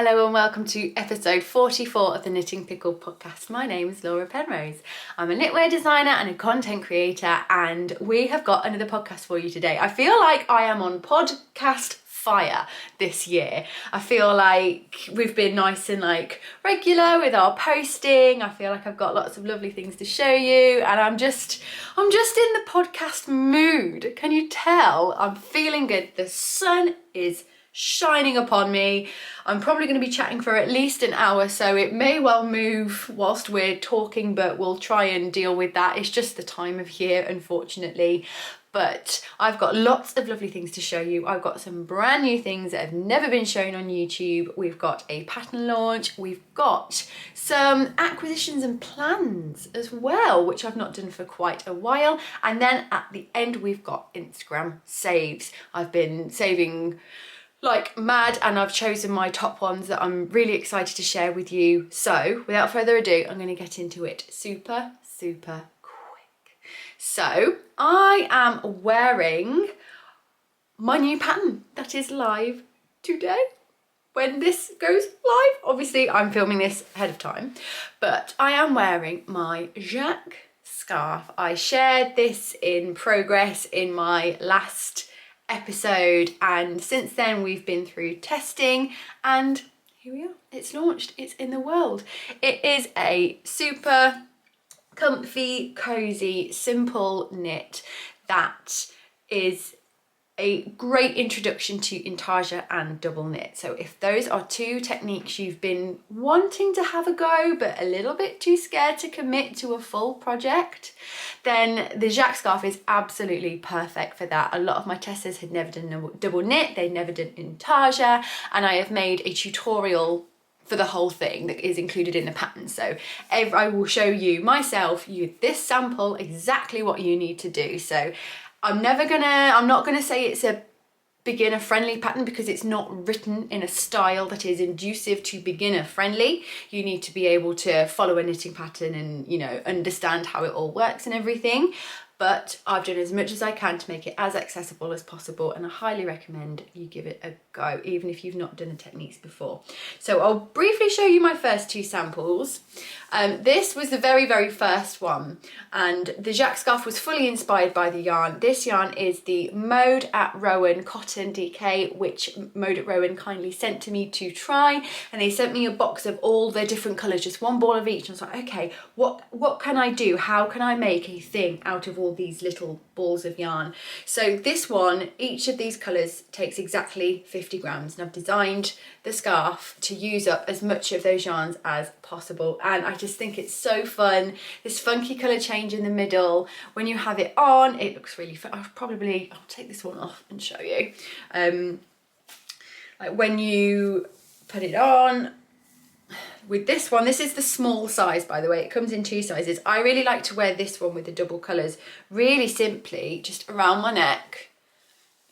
Hello and welcome to episode 44 of the Knitting Pickle podcast. My name is Laura Penrose. I'm a knitwear designer and a content creator, and we have got another podcast for you today. I feel like I am on podcast fire this year. I feel like we've been nice and regular with our posting. I feel like I've got lots of lovely things to show you, and I'm just in the podcast mood. Can you tell? I'm feeling good. The sun is shining upon me. I'm probably going to be chatting for at least an hour, so it may well move whilst we're talking, but we'll try and deal with that. It's just the time of year, unfortunately. But I've got lots of lovely things to show you. I've got some brand new things that have never been shown on YouTube. We've got a pattern launch. We've got some acquisitions and plans as well, which I've not done for quite a while. And then at the end, we've got Instagram saves. I've been saving like mad, and I've chosen my top ones that I'm really excited to share with you. So without further ado, I'm going to get into it super quick. So I am wearing my new pattern that is live today when this goes live. Obviously I'm filming this ahead of time, but I am wearing my Jacques scarf. I shared this in progress in my last episode, and since then we've been through testing, and here we are. It's launched. It's in the world. It is a super comfy, cozy, simple knit that is a great introduction to intarsia and double knit. So if those are two techniques you've been wanting to have a go but a little bit too scared to commit to a full project, then the Jacques scarf is absolutely perfect for that. A lot of my testers had never done a double knit, they'd never done intarsia, and I have made a tutorial for the whole thing that is included in the pattern. So I will show you myself, this sample, exactly what you need to do. So I'm not gonna say it's a beginner friendly pattern, because it's not written in a style that is inducive to beginner friendly. You need to be able to follow a knitting pattern and, you know, understand how it all works and everything. But I've done as much as I can to make it as accessible as possible, and I highly recommend you give it a go, even if you've not done the techniques before. So I'll briefly show you my first two samples. This was the very first one, and the Jacques scarf was fully inspired by the yarn. This yarn is the Mode at Rowan Cotton DK, which Mode at Rowan kindly sent to me to try, and they sent me a box of all the different colours, just one ball of each. And I was like, okay, what can I do? How can I make a thing out of all these little balls of yarn? So this one, each of these colours takes exactly 50 grams, and I've designed the scarf to use up as much of those yarns as possible. And I just think it's so fun. This funky colour change in the middle, when you have it on, it looks really fun. I'll take this one off and show you. Like when you put it on, with this one, this is the small size, by the way. It comes in two sizes. I really like to wear this one with the double colours, really simply just around my neck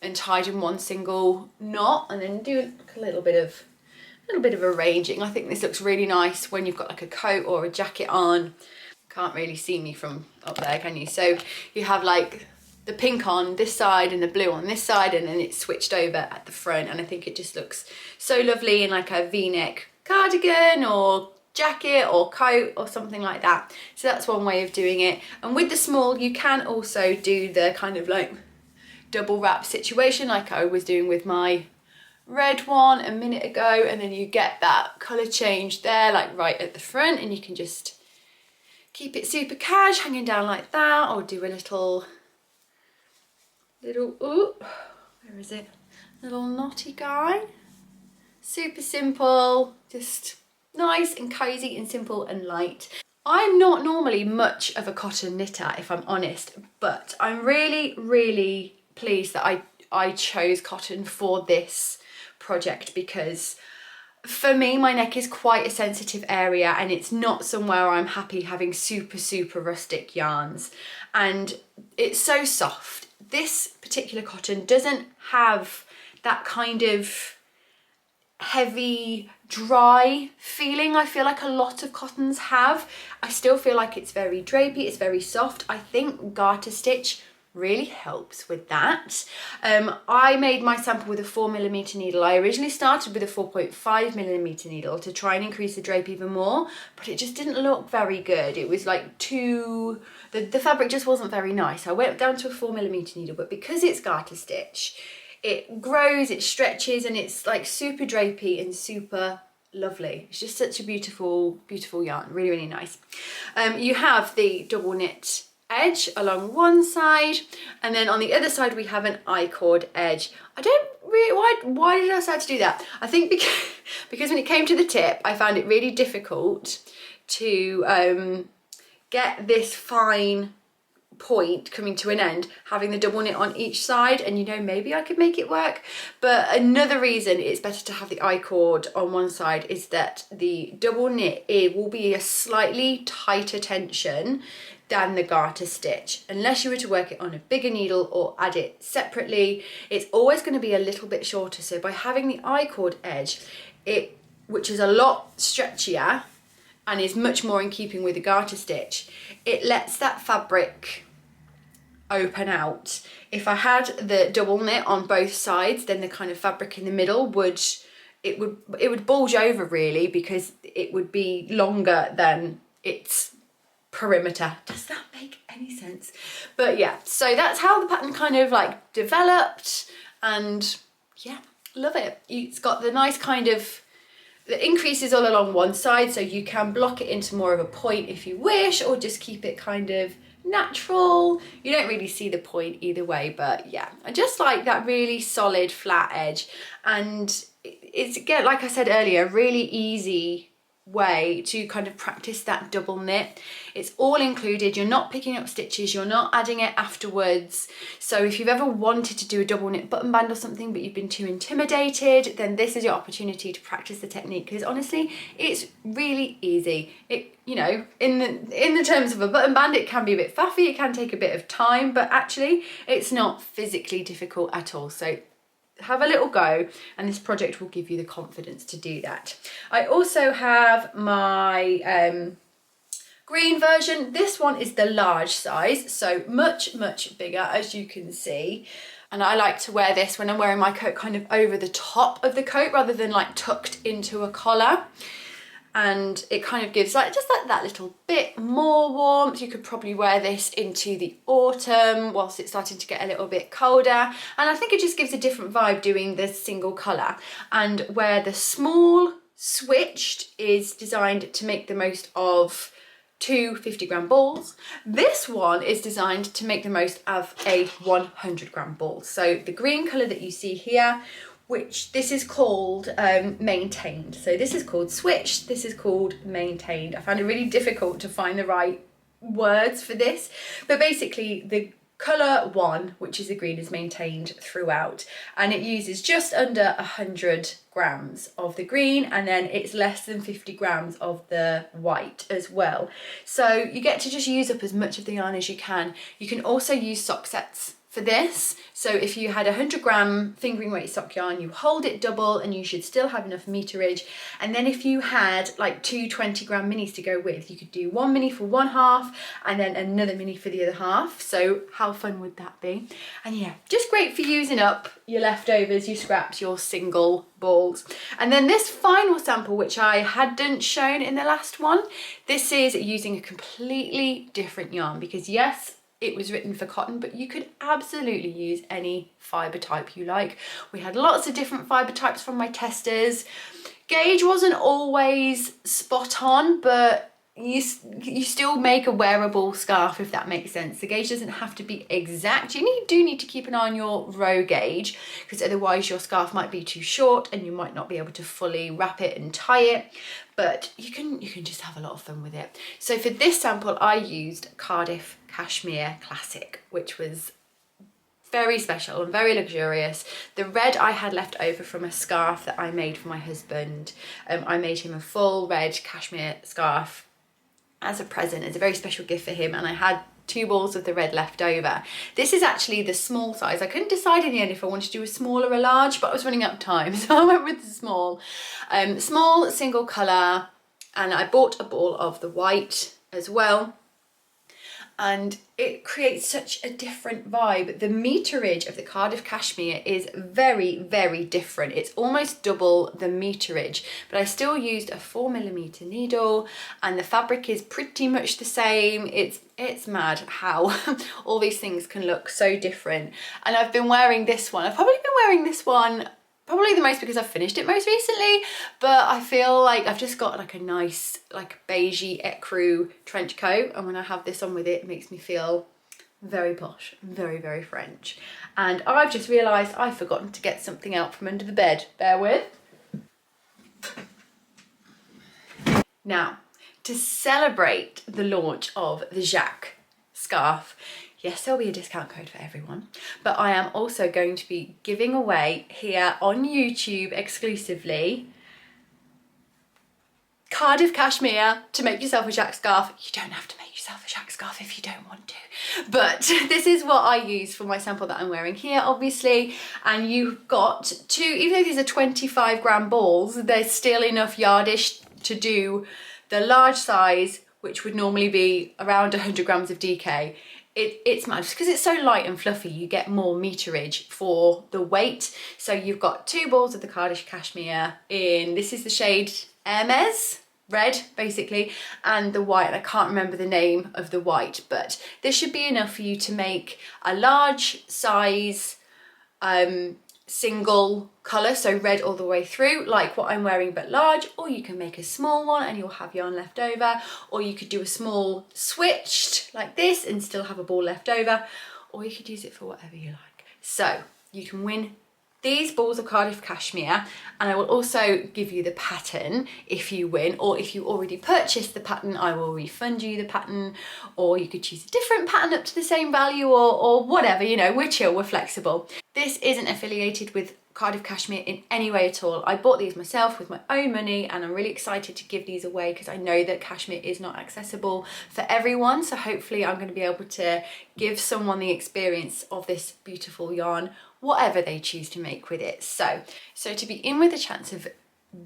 and tied in one single knot, and then do a little bit of arranging. I think this looks really nice when you've got like a coat or a jacket on. Can't really see me from up there, can you? So you have like the pink on this side and the blue on this side, and then it's switched over at the front, and I think it just looks so lovely in like a V-neck cardigan or jacket or coat or something like that. So that's one way of doing it. And with the small, you can also do the kind of like double wrap situation like I was doing with my red one a minute ago, and then you get that colour change there, like right at the front, and you can just keep it super cash, hanging down like that, or do a little, ooh, where is it? Little knotty guy. Super simple, just nice and cozy and simple and light. I'm not normally much of a cotton knitter, if I'm honest, but I'm really pleased that I chose cotton for this project, because for me, my neck is quite a sensitive area, and it's not somewhere I'm happy having super rustic yarns, and it's so soft. This particular cotton doesn't have that kind of heavy, dry feeling I feel like a lot of cottons have. I still feel like it's very drapey, it's very soft. I think garter stitch really helps with that. I made my sample with a 4mm needle. I originally started with a 4.5mm needle to try and increase the drape even more, but it just didn't look very good. It was like the fabric just wasn't very nice. I went down to a 4mm needle, but because it's garter stitch, it grows, it stretches, and it's like super drapey and super lovely. It's just such a beautiful, beautiful yarn, really, really nice. You have the double knit edge along one side, and then on the other side we have an I-cord edge. I don't really, why did I decide to do that? I think because when it came to the tip, I found it really difficult to get this fine point coming to an end, having the double knit on each side, and you know, maybe I could make it work. But another reason it's better to have the I-cord on one side is that the double knit, it will be a slightly tighter tension than the garter stitch. Unless you were to work it on a bigger needle or add it separately, it's always going to be a little bit shorter. So by having the I-cord edge, which is a lot stretchier and is much more in keeping with the garter stitch, it lets that fabric open out. If I had the double knit on both sides, then the kind of fabric in the middle would bulge over really, because it would be longer than its perimeter. Does that make any sense? But yeah, so that's how the pattern kind of like developed, and yeah, love it. It's got the nice kind of, the increases all along one side, so you can block it into more of a point if you wish, or just keep it kind of natural. You don't really see the point either way, but yeah, I just like that really solid flat edge. And it's, again, like I said earlier, a really easy way to kind of practice that double knit. It's all included. You're not picking up stitches, you're not adding it afterwards. So if you've ever wanted to do a double knit button band or something but you've been too intimidated, then this is your opportunity to practice the technique, because honestly it's really easy. It, you know, in the terms of a button band, it can be a bit faffy, it can take a bit of time, but actually it's not physically difficult at all. So have a little go, and this project will give you the confidence to do that. I also have my green version. This one is the large size, so much bigger, as you can see. And I like to wear this when I'm wearing my coat kind of over the top of the coat rather than like tucked into a collar. And it kind of gives like just like that little bit more warmth. You could probably wear this into the autumn whilst it's starting to get a little bit colder, and I think it just gives a different vibe doing this single colour. And where the small switched is designed to make the most of two 50-gram balls, this one is designed to make the most of a 100-gram ball. So the green colour that you see here, which this is called maintained. So this is called switched, this is called maintained. I found it really difficult to find the right words for this, but basically the colour one, which is the green, is maintained throughout, and it uses just under 100 grams of the green, and then it's less than 50 grams of the white as well. So you get to just use up as much of the yarn as you can. You can also use sock sets for this. So if you had 100-gram fingering weight sock yarn, you hold it double and you should still have enough meterage. And then if you had like two 20-gram minis to go with, you could do one mini for one half and then another mini for the other half. So how fun would that be? And yeah, just great for using up your leftovers, your scraps, your single balls. And then this final sample, which I hadn't shown in the last one, this is using a completely different yarn, because yes, it was written for cotton, but you could absolutely use any fibre type you like. We had lots of different fibre types from my testers. Gauge wasn't always spot on, but you still make a wearable scarf, if that makes sense. The gauge doesn't have to be exact. You do need to keep an eye on your row gauge, because otherwise your scarf might be too short and you might not be able to fully wrap it and tie it. But you can just have a lot of fun with it. So for this sample, I used Cardiff Cashmere Classic, which was very special and very luxurious. The red I had left over from a scarf that I made for my husband. I made him a full red cashmere scarf as a present, as a very special gift for him, and I had 2 balls of the red left over. This is actually the small size. I couldn't decide in the end if I wanted to do a small or a large, but I was running out of time, so I went with the small. Small, single colour, and I bought a ball of the white as well. and it creates such a different vibe. The meterage of the Cardiff Cashmere is very, very different. It's almost double the meterage, but I still used a 4mm needle, and the fabric is pretty much the same. It's mad how all these things can look so different. And I've been wearing this one. I've probably been wearing this one probably the most because I've finished it most recently, but I feel like I've just got like a nice like beigey ecru trench coat, and when I have this on with it, it makes me feel very posh, very, very French. And I've just realised I've forgotten to get something out from under the bed. Bear with. Now, to celebrate the launch of the Jacques scarf, yes, there'll be a discount code for everyone, but I am also going to be giving away here on YouTube exclusively Cardiff Cashmere to make yourself a Jacques scarf. You don't have to make yourself a Jacques scarf if you don't want to, but this is what I use for my sample that I'm wearing here, obviously. And you've got to, even though these are 25-gram balls, there's still enough yardage to do the large size, which would normally be around 100 grams of DK. It's mad, just because it's so light and fluffy, you get more meterage for the weight. So you've got 2 balls of the Cardiff Cashmere in, this is the shade Hermes, red basically, and the white, and I can't remember the name of the white, but this should be enough for you to make a large size single colour, so red all the way through, like what I'm wearing but large, or you can make a small one and you'll have yarn left over, or you could do a small switched like this and still have a ball left over, or you could use it for whatever you like. So you can win these balls of Cardiff Cashmere, and I will also give you the pattern if you win, or if you already purchased the pattern, I will refund you the pattern, or you could choose a different pattern up to the same value, or whatever, you know, we're chill, we're flexible. This isn't affiliated with Cardiff Cashmere in any way at all. I bought these myself with my own money, and I'm really excited to give these away because I know that cashmere is not accessible for everyone, so hopefully I'm going to be able to give someone the experience of this beautiful yarn, whatever they choose to make with it. So to be in with a chance of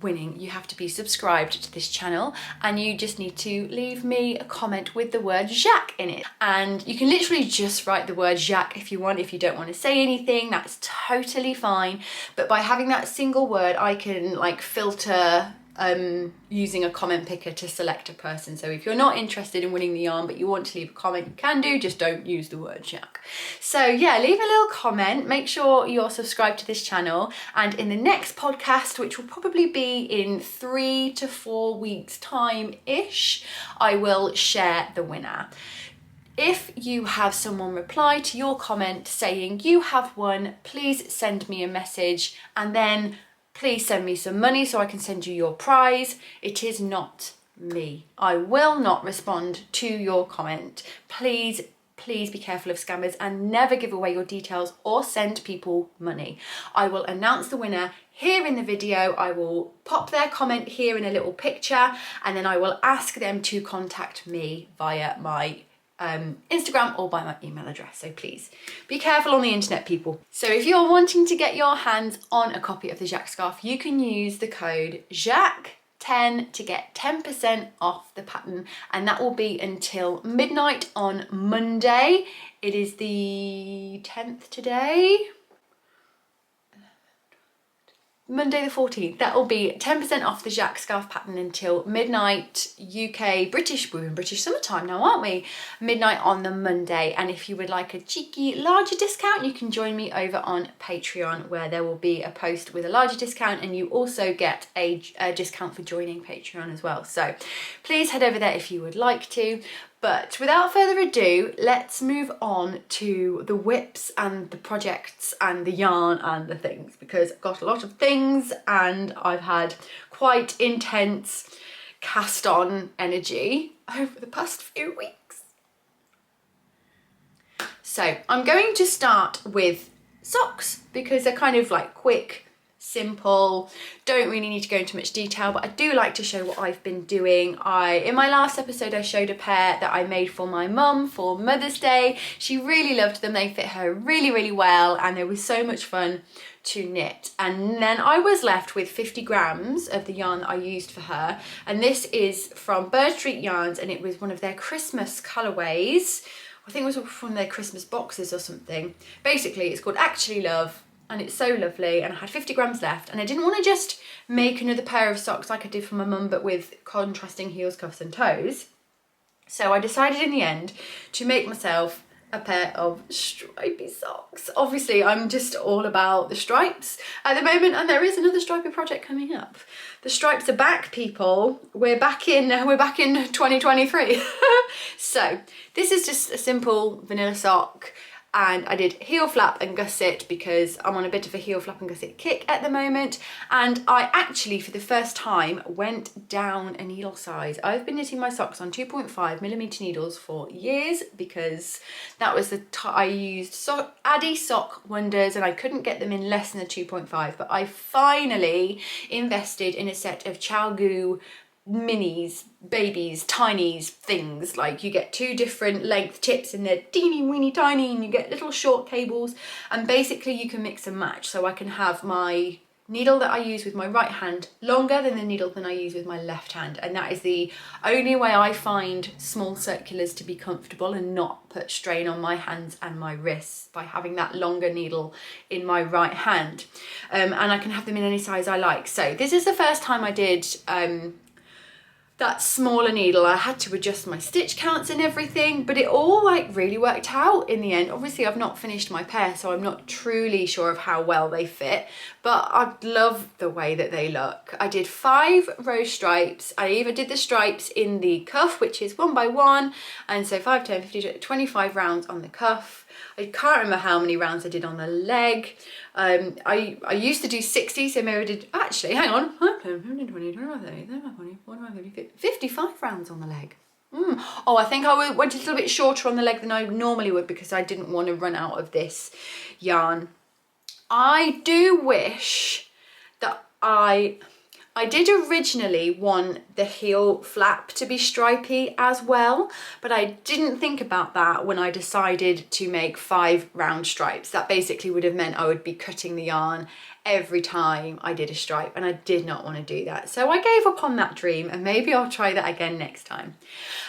winning, you have to be subscribed to this channel, and you just need to leave me a comment with the word Jacques in it. And you can literally just write the word Jacques if you want. If you don't want to say anything, that's totally fine. But by having that single word, I can like filter using a comment picker to select a person. So if you're not interested in winning the yarn but you want to leave a comment, you can do, just don't use the word Jacques. So yeah, leave a little comment, make sure you're subscribed to this channel, and in the next podcast, which will probably be in 3 to 4 weeks time ish, I will share the winner. If you have someone reply to your comment saying you have won, please send me a message, and then please send me some money so I can send you your prize. It is not me. I will not respond to your comment. Please be careful of scammers and never give away your details or send people money. I will announce the winner here in the video. I will pop their comment here in a little picture, and then I will ask them to contact me via my Instagram or by my email address. So please be careful on the internet, people. So if you're wanting to get your hands on a copy of the Jacques scarf, you can use the code Jacques10 to get 10% off the pattern, and that will be until midnight on Monday. It is the 10th today. Monday the 14th. That will be 10% off the Jacques scarf pattern until midnight UK British, we're in British summertime now, aren't we? Midnight on the Monday. And if you would like a cheeky larger discount, you can join me over on Patreon, where there will be a post with a larger discount, and you also get a discount for joining Patreon as well. So please head over there if you would like to. But without further ado, let's move on to the whips and the projects and the yarn and the things, because I've got a lot of things and I've had quite intense cast on energy over the past few weeks. So I'm going to start with socks because they're kind of like quick, simple, don't really need to go into much detail, but I do like to show what I've been doing. In my last episode I showed a pair that I made for my mum for Mother's Day. She really loved them, they fit her really well, and they were so much fun to knit. And then I was left with 50 grams of the yarn that I used for her, and this is from Bird Street Yarns, and it was one of their Christmas colourways. I think it was from their Christmas boxes or something. Basically it's called Actually Love, and it's so lovely, and I had 50 grams left, and I didn't want to just make another pair of socks like I did for my mum but with contrasting heels, cuffs and toes. So I decided in the end to make myself a pair of stripy socks. Obviously I'm just all about the stripes at the moment, and there is another stripy project coming up. The stripes are back, people. We're back in 2023. So this is just a simple vanilla sock, and I did heel flap and gusset because I'm on a bit of a heel flap and gusset kick at the moment. And I actually, for the first time, went down a needle size. I've been knitting my socks on 2.5mm needles for years because that was I used Addy Sock Wonders, and I couldn't get them in less than a 2.5, but I finally invested in a set of ChiaoGoo minis, babies, tinies things. Like you get 2 different length tips and they're teeny weeny tiny, and you get little short cables, and basically you can mix and match. So I can have my needle that I use with my right hand longer than the needle that I use with my left hand, and that is the only way I find small circulars to be comfortable and not put strain on my hands and my wrists, by having that longer needle in my right hand. And I can have them in any size I like. So this is the first time I did that smaller needle. I had to adjust my stitch counts and everything, but it all like really worked out in the end. Obviously I've not finished my pair, so I'm not truly sure of how well they fit, but I love the way that they look. I did 5 row stripes. I even did the stripes in the cuff, which is 1 by 1, and so 5, 10, 15, 25 rounds on the cuff. I can't remember how many rounds I did on the leg. I used to do 60, so maybe I did, actually, hang on, 55 rounds on the leg. Oh, I think I went a little bit shorter on the leg than I normally would because I didn't want to run out of this yarn. I do wish that I did originally want the heel flap to be stripy as well, but I didn't think about that when I decided to make 5 round stripes. That basically would have meant I would be cutting the yarn every time I did a stripe, and I did not want to do that. So I gave up on that dream, and maybe I'll try that again next time.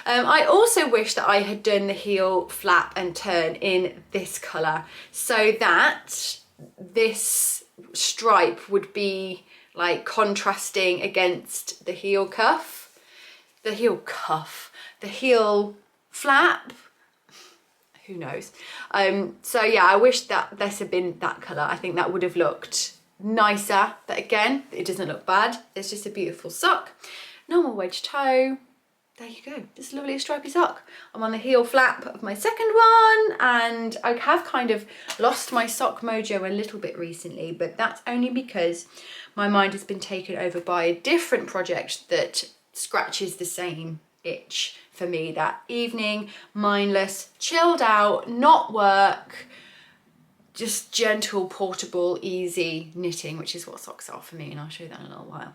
I also wish that I had done the heel flap and turn in this colour, so that this stripe would be like contrasting against the heel cuff, the heel flap, who knows. So yeah, I wish that this had been that colour. I think that would have looked nicer, but again, it doesn't look bad. It's just a beautiful sock. Normal wedge toe. There you go, this lovely stripy sock. I'm on the heel flap of my second one, and I have kind of lost my sock mojo a little bit recently, but that's only because my mind has been taken over by a different project that scratches the same itch for me. That evening, mindless, chilled out, not work, just gentle, portable, easy knitting, which is what socks are for me, and I'll show you that in a little while.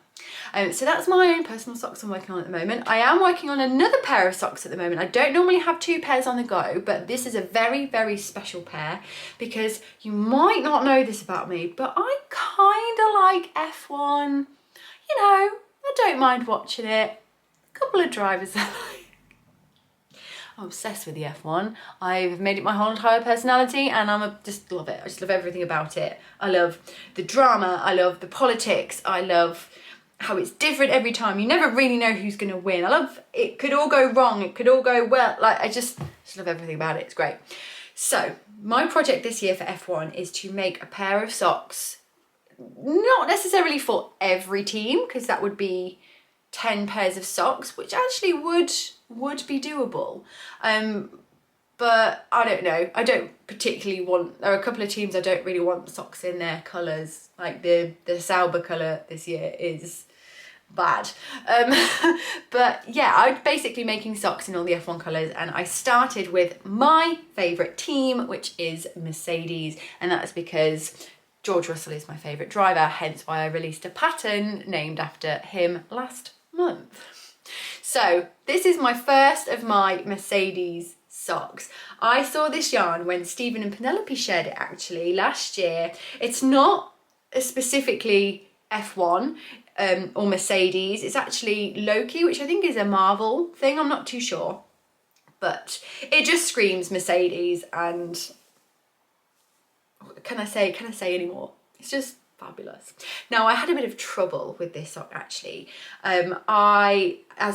So that's my own personal socks I'm working on at the moment. I am working on another pair of socks at the moment. I don't normally have 2 pairs on the go, but this is a very, very special pair because you might not know this about me, but I kind of like F1. You know, I don't mind watching it. A couple of drivers I like. I'm obsessed with the F1. I've made it my whole entire personality, and just love it. I just love everything about it. I love the drama. I love the politics. I love how it's different every time. You never really know who's going to win. I love it. Could all go wrong. It could all go well. Like I just love everything about it. It's great. So my project this year for F1 is to make a pair of socks, not necessarily for every team, because that would be 10 pairs of socks, which actually would be doable. But I don't know. I don't particularly want, there are a couple of teams I don't really want socks in their colours. Like the Sauber colour this year is bad. But yeah, I'm basically making socks in all the F1 colours, and I started with my favourite team, which is Mercedes, and that's because George Russell is my favourite driver, hence why I released a pattern named after him last month. So this is my first of my Mercedes socks. I saw this yarn when Stephen and Penelope shared it actually last year. It's not specifically F1 or Mercedes, it's actually Loki, which I think is a Marvel thing, I'm not too sure. But it just screams Mercedes, and can I say any more? It's just fabulous. Now, I had a bit of trouble with this sock actually. As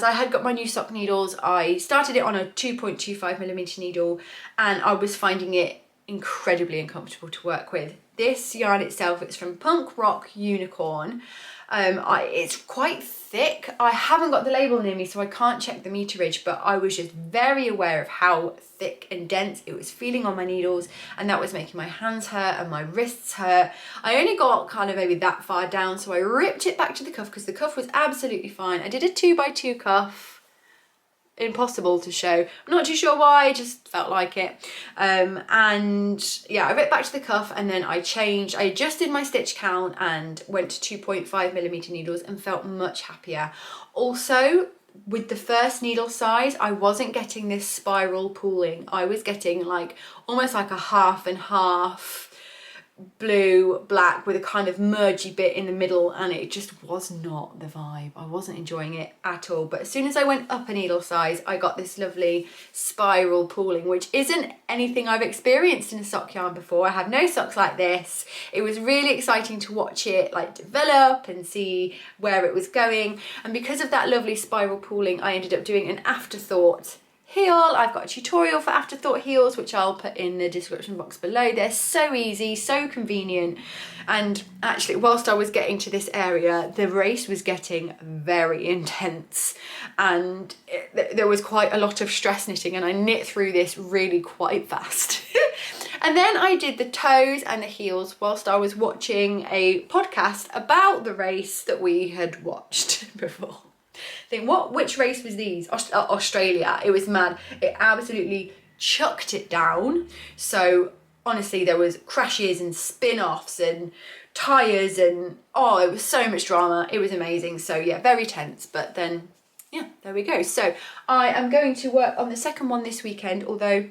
I had got my new sock needles, I started it on a 2.25mm needle, and I was finding it incredibly uncomfortable to work with. This yarn itself, it's from Punk Rock Unicorn. It's quite thick. I haven't got the label near me, so I can't check the meterage, but I was just very aware of how thick and dense it was feeling on my needles, and that was making my hands hurt and my wrists hurt. I only got kind of maybe that far down, so I ripped it back to the cuff because the cuff was absolutely fine. I did a 2x2 cuff. Impossible to show. I'm not too sure why, I just felt like it. And yeah, I ripped back to the cuff, and then I adjusted my stitch count and went to 2.5mm needles and felt much happier. Also, with the first needle size, I wasn't getting this spiral pooling. I was getting like almost like a half and half blue black with a kind of mergy bit in the middle, and it just was not the vibe. I wasn't enjoying it at all. But as soon as I went up a needle size, I got this lovely spiral pooling, which isn't anything I've experienced in a sock yarn before. I have no socks like this. It was really exciting to watch it like develop and see where it was going, and because of that lovely spiral pooling, I ended up doing an afterthought heel. I've got a tutorial for afterthought heels, which I'll put in the description box below. They're so easy, so convenient. And actually, whilst I was getting to this area, the race was getting very intense, and there was quite a lot of stress knitting, and I knit through this really quite fast. And then I did the toes and the heels whilst I was watching a podcast about the race that we had watched before. Which race was these? Australia. It was mad. It absolutely chucked it down. So honestly, there was crashes and spin-offs and tyres, and oh, it was so much drama. It was amazing. So yeah, very tense, but then yeah, there we go. So I am going to work on the second one this weekend, although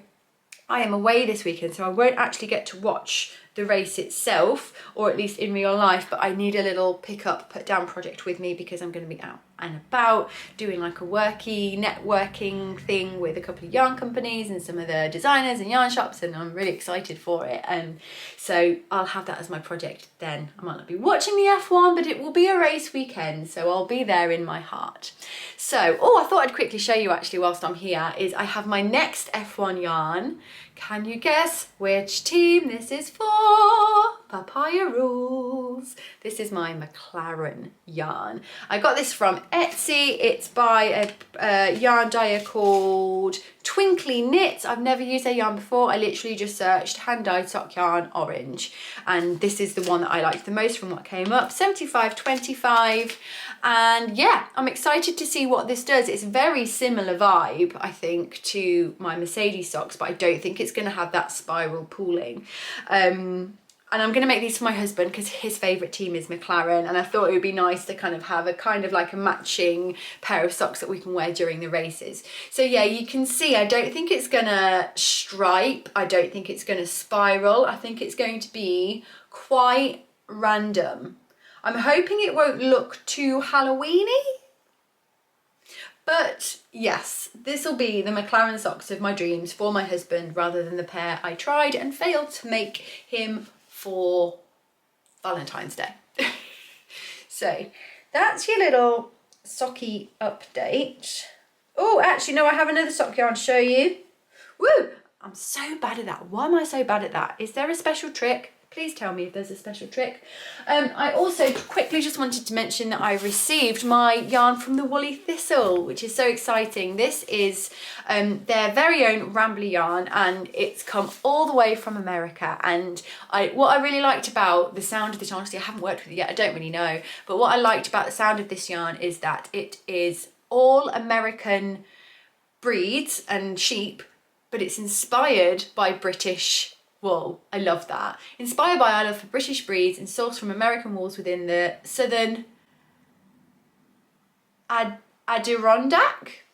I am away this weekend, so I won't actually get to watch the race itself, or at least in real life, but I need a little pick up, put down project with me because I'm going to be out and about doing like a networking thing with a couple of yarn companies and some of the designers and yarn shops, and I'm really excited for it. And so I'll have that as my project then. I might not be watching the F1, but it will be a race weekend, so I'll be there in my heart. So, I thought I'd quickly show you actually whilst I'm here is I have my next F1 yarn. Can you guess which team this is for? Papaya Rules. This is my McLaren yarn. I got this from Etsy. It's by a yarn dyer called Twinkly Knits. I've never used their yarn before. I literally just searched hand-dyed sock yarn orange, and this is the one that I liked the most from what came up, 75.25. And yeah, I'm excited to see what this does. It's a very similar vibe, I think, to my Mercedes socks, but I don't think it's going to have that spiral pooling. And I'm going to make these for my husband because his favourite team is McLaren, and I thought it would be nice to kind of have a matching pair of socks that we can wear during the races. So yeah, you can see I don't think it's going to stripe. I don't think it's going to spiral. I think it's going to be quite random. I'm hoping it won't look too Halloween-y. But yes, this will be the McLaren socks of my dreams for my husband rather than the pair I tried and failed to make him for Valentine's Day. So that's your little socky update. Oh, actually, no, I have another sock yarn to show you. Woo! I'm so bad at that. Why am I so bad at that? Is there a special trick? Please tell me if there's a special trick. I also quickly just wanted to mention that I received my yarn from the Woolly Thistle, which is so exciting. This is their very own Rambly yarn, and it's come all the way from America. And what I really liked about the sound of this, honestly, I haven't worked with it yet, I don't really know, but what I liked about the sound of this yarn is that it is all American breeds and sheep, but it's inspired by British wool. I love that. Inspired by our love for British breeds and sourced from American wools within the southern Adirondack.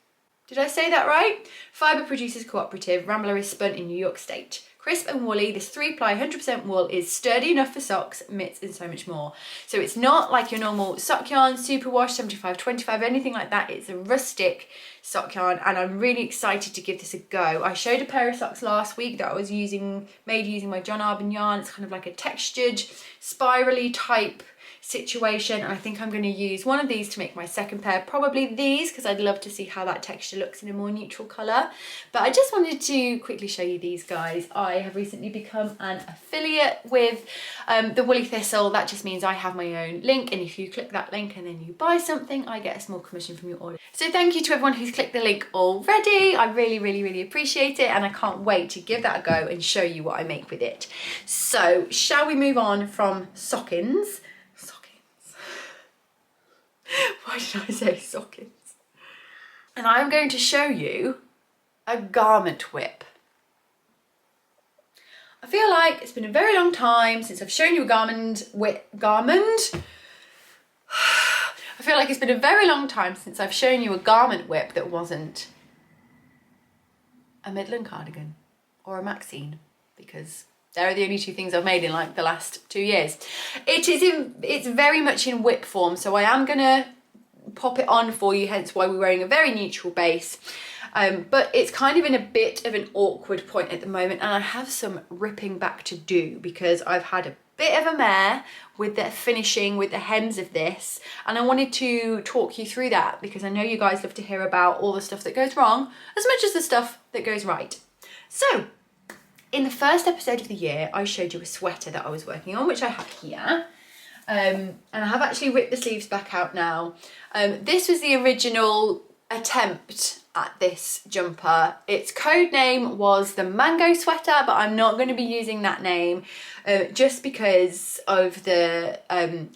Did I say that right? Fibre Producers Cooperative. Rambler is spun in New York State. Crisp and woolly, this 3-ply 100% wool is sturdy enough for socks, mitts and so much more. So it's not like your normal sock yarn, superwash, 75-25, anything like that. It's a rustic sock yarn and I'm really excited to give this a go. I showed a pair of socks last week that I was made using my John Arbon yarn. It's kind of like a textured, spirally type situation, and I think I'm going to use one of these to make my second pair, probably these, because I'd love to see how that texture looks in a more neutral colour. But I just wanted to quickly show you these guys. I have recently become an affiliate with the Woolly Thistle. That just means I have my own link, and if you click that link and then you buy something, I get a small commission from your order. So thank you to everyone who's clicked the link already. I really appreciate it, and I can't wait to give that a go and show you what I make with it. So shall we move on from sockins? Why did I say sockins? And I'm going to show you a garment whip. I feel like it's been a very long time since I've shown you a garment whip. I feel like it's been a very long time since I've shown you a garment whip that wasn't a Midland cardigan or a Maxine, because they're the only two things I've made in like the last 2 years. It's very much in whip form, so I am gonna pop it on for you, hence why we're wearing a very neutral base. But it's kind of in a bit of an awkward point at the moment, and I have some ripping back to do because I've had a bit of a mare with the finishing, with the hems of this, and I wanted to talk you through that because I know you guys love to hear about all the stuff that goes wrong as much as the stuff that goes right. So in the first episode of the year, I showed you a sweater that I was working on, which I have here. And I have actually ripped the sleeves back out now. This was the original attempt at this jumper. Its code name was the Mango Sweater, but I'm not going to be using that name just because of the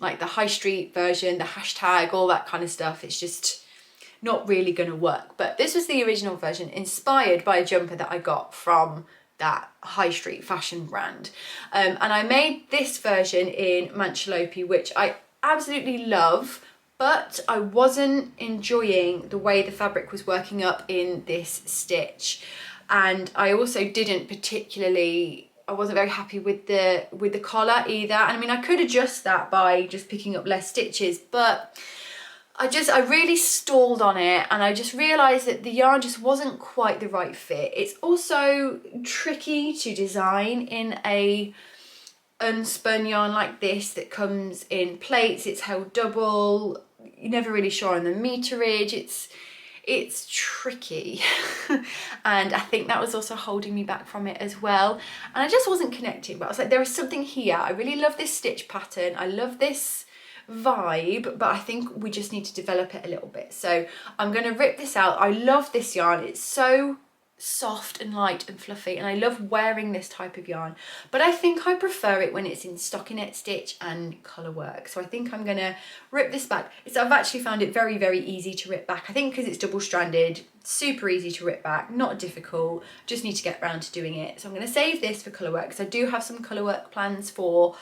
like the high street version, the hashtag, all that kind of stuff. It's just not really going to work. But this was the original version, inspired by a jumper that I got from that high street fashion brand, and I made this version in Manchalope, which I absolutely love, but I wasn't enjoying the way the fabric was working up in this stitch, and I also I wasn't very happy with the collar either. And I mean, I could adjust that by just picking up less stitches, but I really stalled on it, and I just realised that the yarn just wasn't quite the right fit. It's also tricky to design in a unspun yarn like this that comes in plates. It's held double. You're never really sure on the meterage. It's tricky. And I think that was also holding me back from it as well. And I just wasn't connecting. But I was like, there is something here. I really love this stitch pattern. I love this vibe, but I think we just need to develop it a little bit. So I'm going to rip this out. I love this yarn. It's so soft and light and fluffy, and I love wearing this type of yarn, but I think I prefer it when it's in stockinette stitch and colour work. So I think I'm going to rip this back. I've actually found it very easy to rip back. I think because it's double stranded, super easy to rip back, not difficult, just need to get around to doing it. So I'm going to save this for colour work because I do have some colour work plans for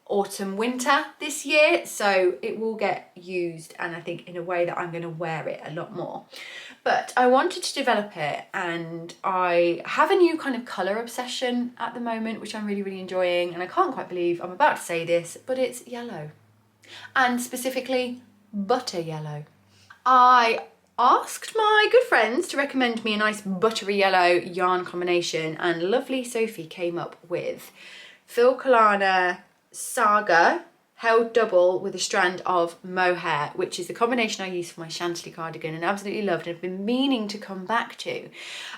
autumn winter this year, so it will get used, and I think in a way that I'm going to wear it a lot more. But I wanted to develop it, and I have a new kind of colour obsession at the moment, which I'm really enjoying, and I can't quite believe I'm about to say this, but it's yellow, and specifically butter yellow. I asked my good friends to recommend me a nice buttery yellow yarn combination, and lovely Sophie came up with Filcolana Saga held double with a strand of mohair, which is the combination I use for my Chantilly cardigan and absolutely loved and have been meaning to come back to.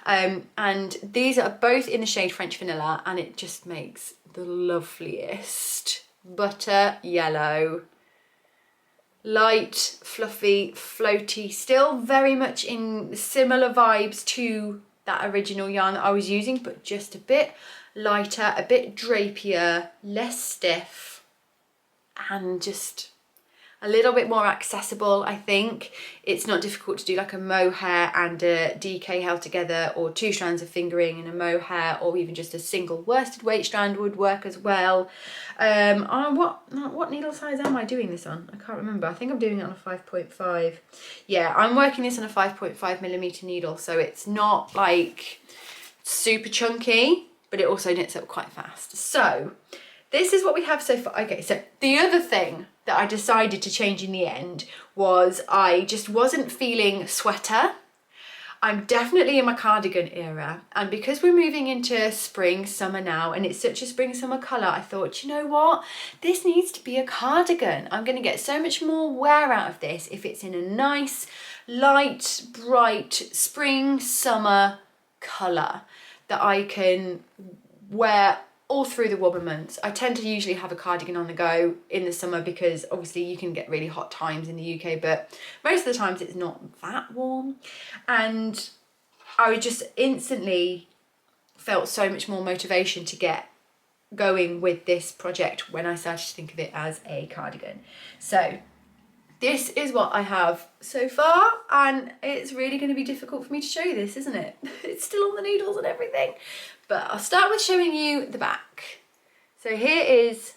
And these are both in the shade French Vanilla, and it just makes the loveliest butter yellow. Light, fluffy, floaty, still very much in similar vibes to that original yarn that I was using, but just a bit lighter, a bit drapier, less stiff, and just, a little bit more accessible, I think. It's not difficult to do like a mohair and a DK held together, or 2 strands of fingering and a mohair, or even just a single worsted weight strand would work as well. What needle size am I doing this on? I can't remember. I think I'm doing it on a 5.5. Yeah, I'm working this on a 5.5mm needle, so it's not like super chunky, but it also knits up quite fast. So this is what we have so far. Okay, so the other thing that I decided to change in the end was I just wasn't feeling sweater. I'm definitely in my cardigan era, and because we're moving into spring, summer now, and it's such a spring, summer colour, I thought, you know what? This needs to be a cardigan. I'm going to get so much more wear out of this if it's in a nice, light, bright spring, summer colour that I can wear all through the warmer months. I tend to usually have a cardigan on the go in the summer because obviously you can get really hot times in the UK, but most of the times it's not that warm. And I just instantly felt so much more motivation to get going with this project when I started to think of it as a cardigan. So this is what I have so far, and it's really going to be difficult for me to show you this, isn't it? It's still on the needles and everything. But I'll start with showing you the back. So here is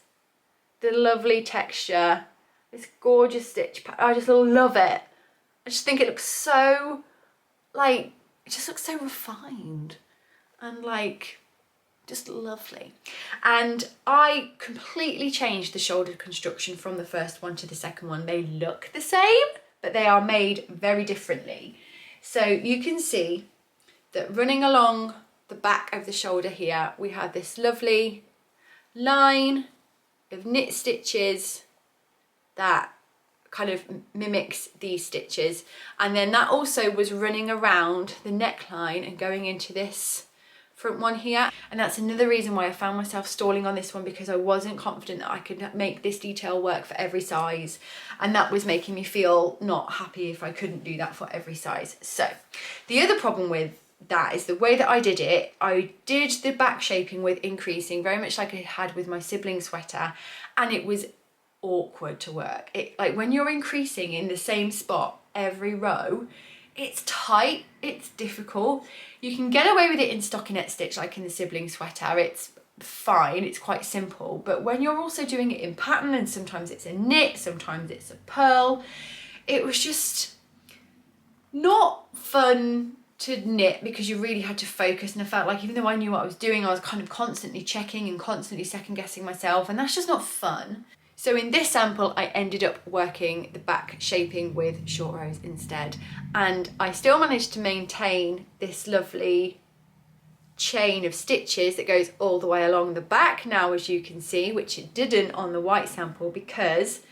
the lovely texture, this gorgeous stitch pattern. I just love it. I just think it looks so, like, it just looks so refined and like just lovely. And I completely changed the shoulder construction from the first one to the second one. They look the same, but they are made very differently. So you can see that running along the back of the shoulder here, we have this lovely line of knit stitches that kind of mimics these stitches, and then that also was running around the neckline and going into this front one here. And that's another reason why I found myself stalling on this one, because I wasn't confident that I could make this detail work for every size, and that was making me feel not happy if I couldn't do that for every size. So the other problem with that is the way that I did it. I did the back shaping with increasing, very much like I had with my sibling sweater, and it was awkward to work. It, like, when you're increasing in the same spot every row, it's tight, it's difficult. You can get away with it in stockinette stitch like in the sibling sweater, it's fine, it's quite simple. But when you're also doing it in pattern, and sometimes it's a knit, sometimes it's a purl, it was just not fun to knit because you really had to focus. And I felt like even though I knew what I was doing, I was kind of constantly checking and constantly second guessing myself, and that's just not fun. So in this sample, I ended up working the back shaping with short rows instead. And I still managed to maintain this lovely chain of stitches that goes all the way along the back now, as you can see, which it didn't on the white sample because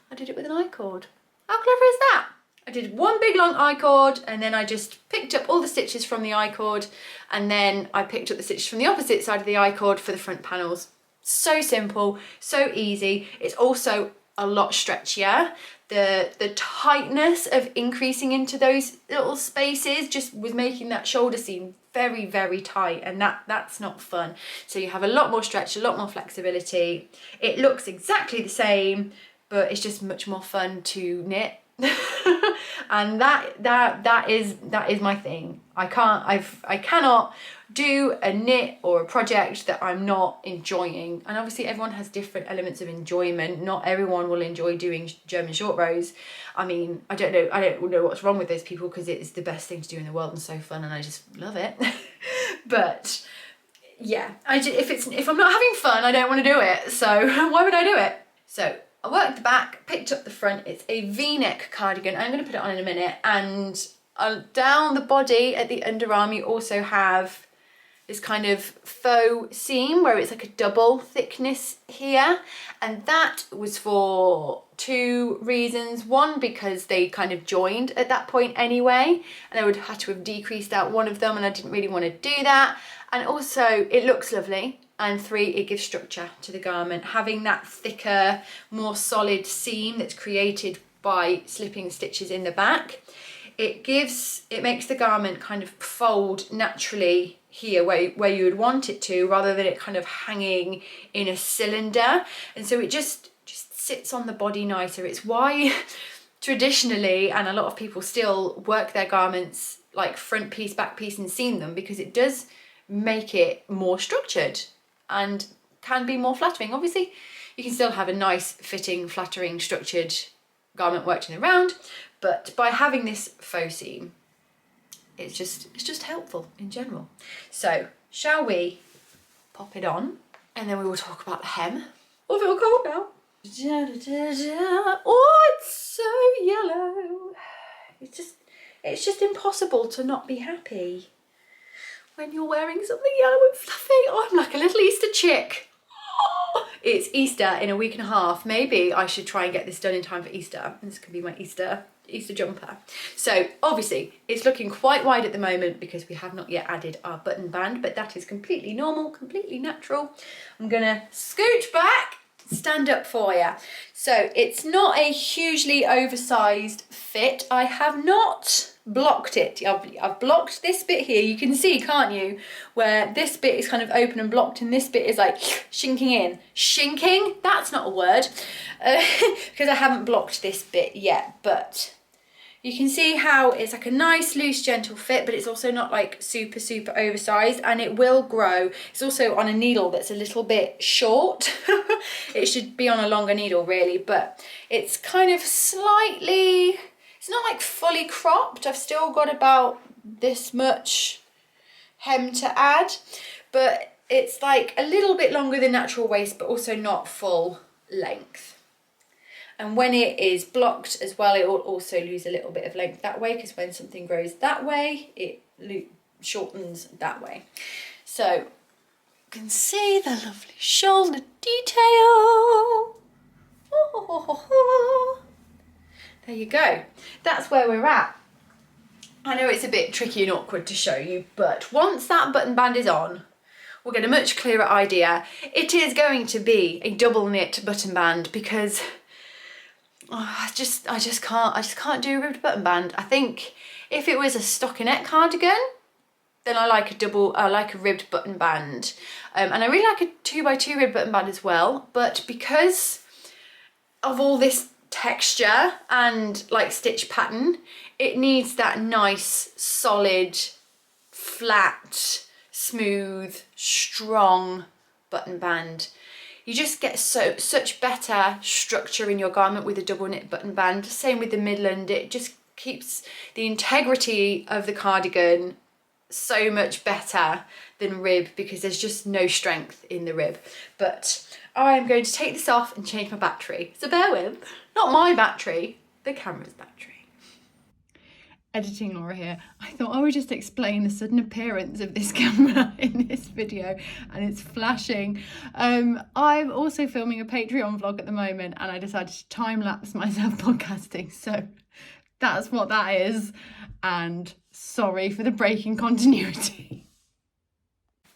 I did it with an I-cord. How clever is that? I did one big long I-cord, and then I just picked up all the stitches from the I-cord, and then I picked up the stitches from the opposite side of the I-cord for the front panels. So simple, so easy. It's also a lot stretchier. The tightness of increasing into those little spaces just was making that shoulder seam very, very tight, and that's not fun. So you have a lot more stretch, a lot more flexibility. It looks exactly the same, but it's just much more fun to knit. And that is my thing. I cannot do a knit or a project that I'm not enjoying. And obviously everyone has different elements of enjoyment. Not everyone will enjoy doing German short rows. I mean, I don't know what's wrong with those people, because it is the best thing to do in the world and so fun, and I just love it. But yeah, if I'm not having fun, I don't want to do it. So why would I do it? So I worked the back, picked up the front. It's a V-neck cardigan. I'm going to put it on in a minute. And down the body at the underarm, you also have this kind of faux seam where it's like a double thickness here. And that was for 2 reasons. One, because they kind of joined at that point anyway, and I would have to have decreased out one of them, and I didn't really want to do that. And also it looks lovely. And 3, it gives structure to the garment. Having that thicker, more solid seam that's created by slipping stitches in the back, it makes the garment kind of fold naturally here where you would want it to, rather than it kind of hanging in a cylinder. And so it just sits on the body nicer. It's why traditionally, and a lot of people still work their garments like front piece, back piece and seam them, because it does make it more structured and can be more flattering. Obviously, you can still have a nice fitting, flattering, structured garment worked in the round, but by having this faux seam, it's just helpful in general. So shall we pop it on, and then we will talk about the hem. Oh, I feel cold now. Oh, it's so yellow. It's just impossible to not be happy when you're wearing something yellow and fluffy. Oh, I'm like a little Easter chick. Oh, it's Easter in a week and a half. Maybe I should try and get this done in time for Easter. And this could be my Easter jumper. So obviously it's looking quite wide at the moment because we have not yet added our button band, but that is completely normal, completely natural. I'm gonna scooch back, stand up for you. So it's not a hugely oversized fit. I have not blocked it. I've blocked this bit here. You can see, can't you, where this bit is kind of open and blocked and this bit is like shinking in. Shinking? That's not a word, because I haven't blocked this bit yet, but you can see how it's like a nice, loose, gentle fit, but it's also not like super, super oversized, and it will grow. It's also on a needle that's a little bit short. It should be on a longer needle really, but it's kind of slightly, it's not like fully cropped. I've still got about this much hem to add, but it's like a little bit longer than natural waist, but also not full length. And when it is blocked as well, it will also lose a little bit of length that way, because when something grows that way, it shortens that way. So you can see the lovely shoulder detail. There you go. That's where we're at. I know it's a bit tricky and awkward to show you, but once that button band is on, we'll get a much clearer idea. It is going to be a double knit button band because I just can't do a ribbed button band. I think if it was a stockinette cardigan, then I like a ribbed button band. And I really like a 2x2 ribbed button band as well, but because of all this texture and like stitch pattern, it needs that nice, solid, flat, smooth, strong button band. You just get such better structure in your garment with a double knit button band. Same with the Midland, it just keeps the integrity of the cardigan so much better than rib because there's just no strength in the rib. But I am going to take this off and change my battery. So bear with, not my battery, the camera's battery. Editing Laura here. I thought I would just explain the sudden appearance of this camera in this video, and it's flashing. I'm also filming a Patreon vlog at the moment, and I decided to time lapse myself podcasting, so that's what that is, and sorry for the break in continuity.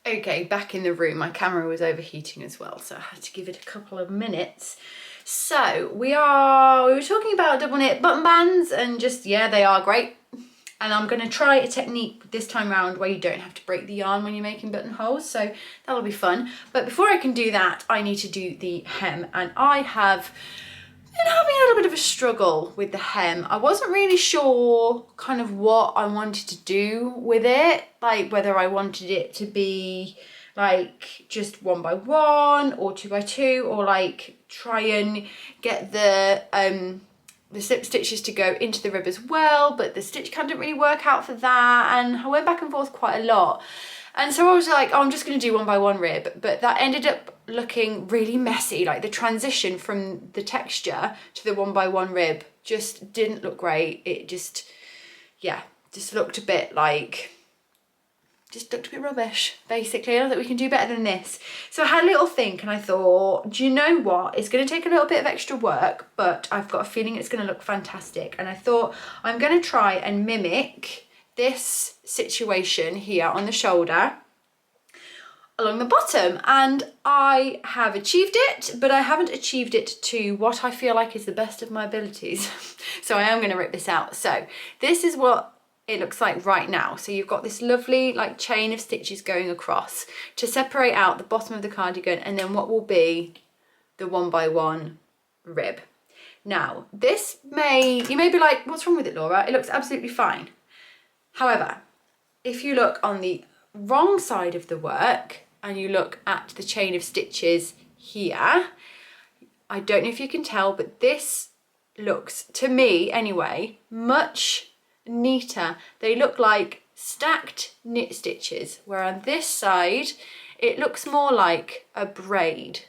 Okay, back in the room. My camera was overheating as well, so I had to give it a couple of minutes. So we were talking about double knit button bands, and just, yeah, they are great. And I'm going to try a technique this time around where you don't have to break the yarn when you're making buttonholes, so that'll be fun. But before I can do that, I need to do the hem, and I have been having a little bit of a struggle with the hem. I wasn't really sure kind of what I wanted to do with it, like whether I wanted it to be like just 1x1 or 2x2, or like try and get the slip stitches to go into the rib as well, but the stitch count didn't really work out for that, and I went back and forth quite a lot. And so I was like, oh, I'm just going to do 1x1 rib, but that ended up looking really messy. Like the transition from the texture to the 1x1 rib just didn't look great. It just looked a bit like, rubbish, basically. I thought we can do better than this. So I had a little think, and I thought, do you know what? It's going to take a little bit of extra work, but I've got a feeling it's going to look fantastic. And I thought I'm going to try and mimic this situation here on the shoulder along the bottom, and I have achieved it, but I haven't achieved it to what I feel like is the best of my abilities. So I am going to rip this out. So this is what it looks like right now. So you've got this lovely like chain of stitches going across to separate out the bottom of the cardigan, and then what will be the 1x1 rib. Now, you may be like, what's wrong with it, Laura? It looks absolutely fine. However, if you look on the wrong side of the work and you look at the chain of stitches here, I don't know if you can tell, but this looks, to me anyway, much neater. They look like stacked knit stitches, where on this side, it looks more like a braid.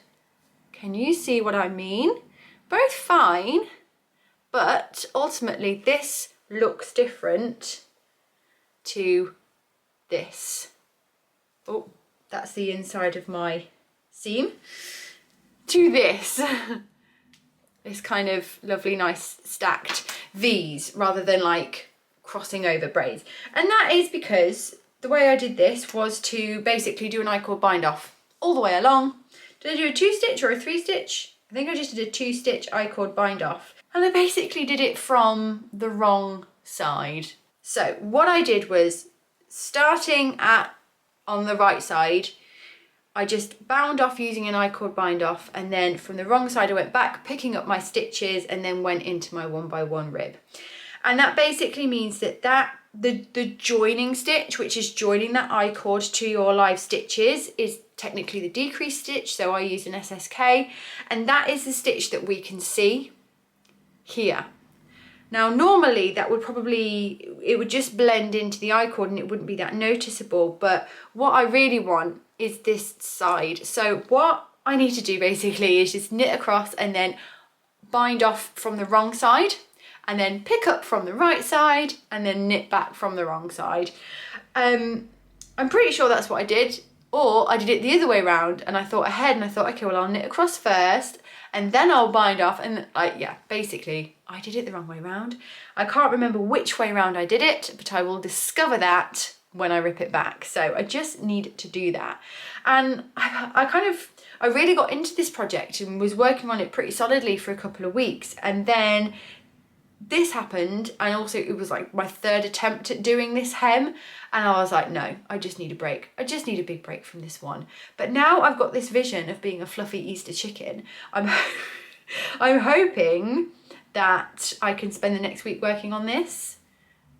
Can you see what I mean? Both fine, but ultimately this looks different to this. Oh, that's the inside of my seam. To this. This kind of lovely, nice stacked V's rather than like crossing over braids. And that is because the way I did this was to basically do an I-cord bind off all the way along. Did I do a 2-stitch or a 3-stitch? I think I just did a 2-stitch I-cord bind off. And I basically did it from the wrong side. So what I did was, starting on the right side, I just bound off using an I-cord bind off, and then from the wrong side I went back, picking up my stitches, and then went into my 1x1 rib. And that basically means that the joining stitch, which is joining that I-cord to your live stitches, is technically the decrease stitch, so I used an SSK, and that is the stitch that we can see here. Now normally that would it would just blend into the I-cord and it wouldn't be that noticeable, but what I really want is this side. So what I need to do basically is just knit across and then bind off from the wrong side, and then pick up from the right side and then knit back from the wrong side. I'm pretty sure that's what I did, or I did it the other way around and I thought ahead and I thought, okay, well I'll knit across first and then I'll bind off, and yeah, basically I did it the wrong way around. I can't remember which way around I did it, but I will discover that when I rip it back. So I just need to do that. And I really got into this project and was working on it pretty solidly for a couple of weeks, and then this happened, and also it was like my third attempt at doing this hem, and I was like, no, I just need a break. I just need a big break from this one. But now I've got this vision of being a fluffy Easter chicken. I'm hoping that I can spend the next week working on this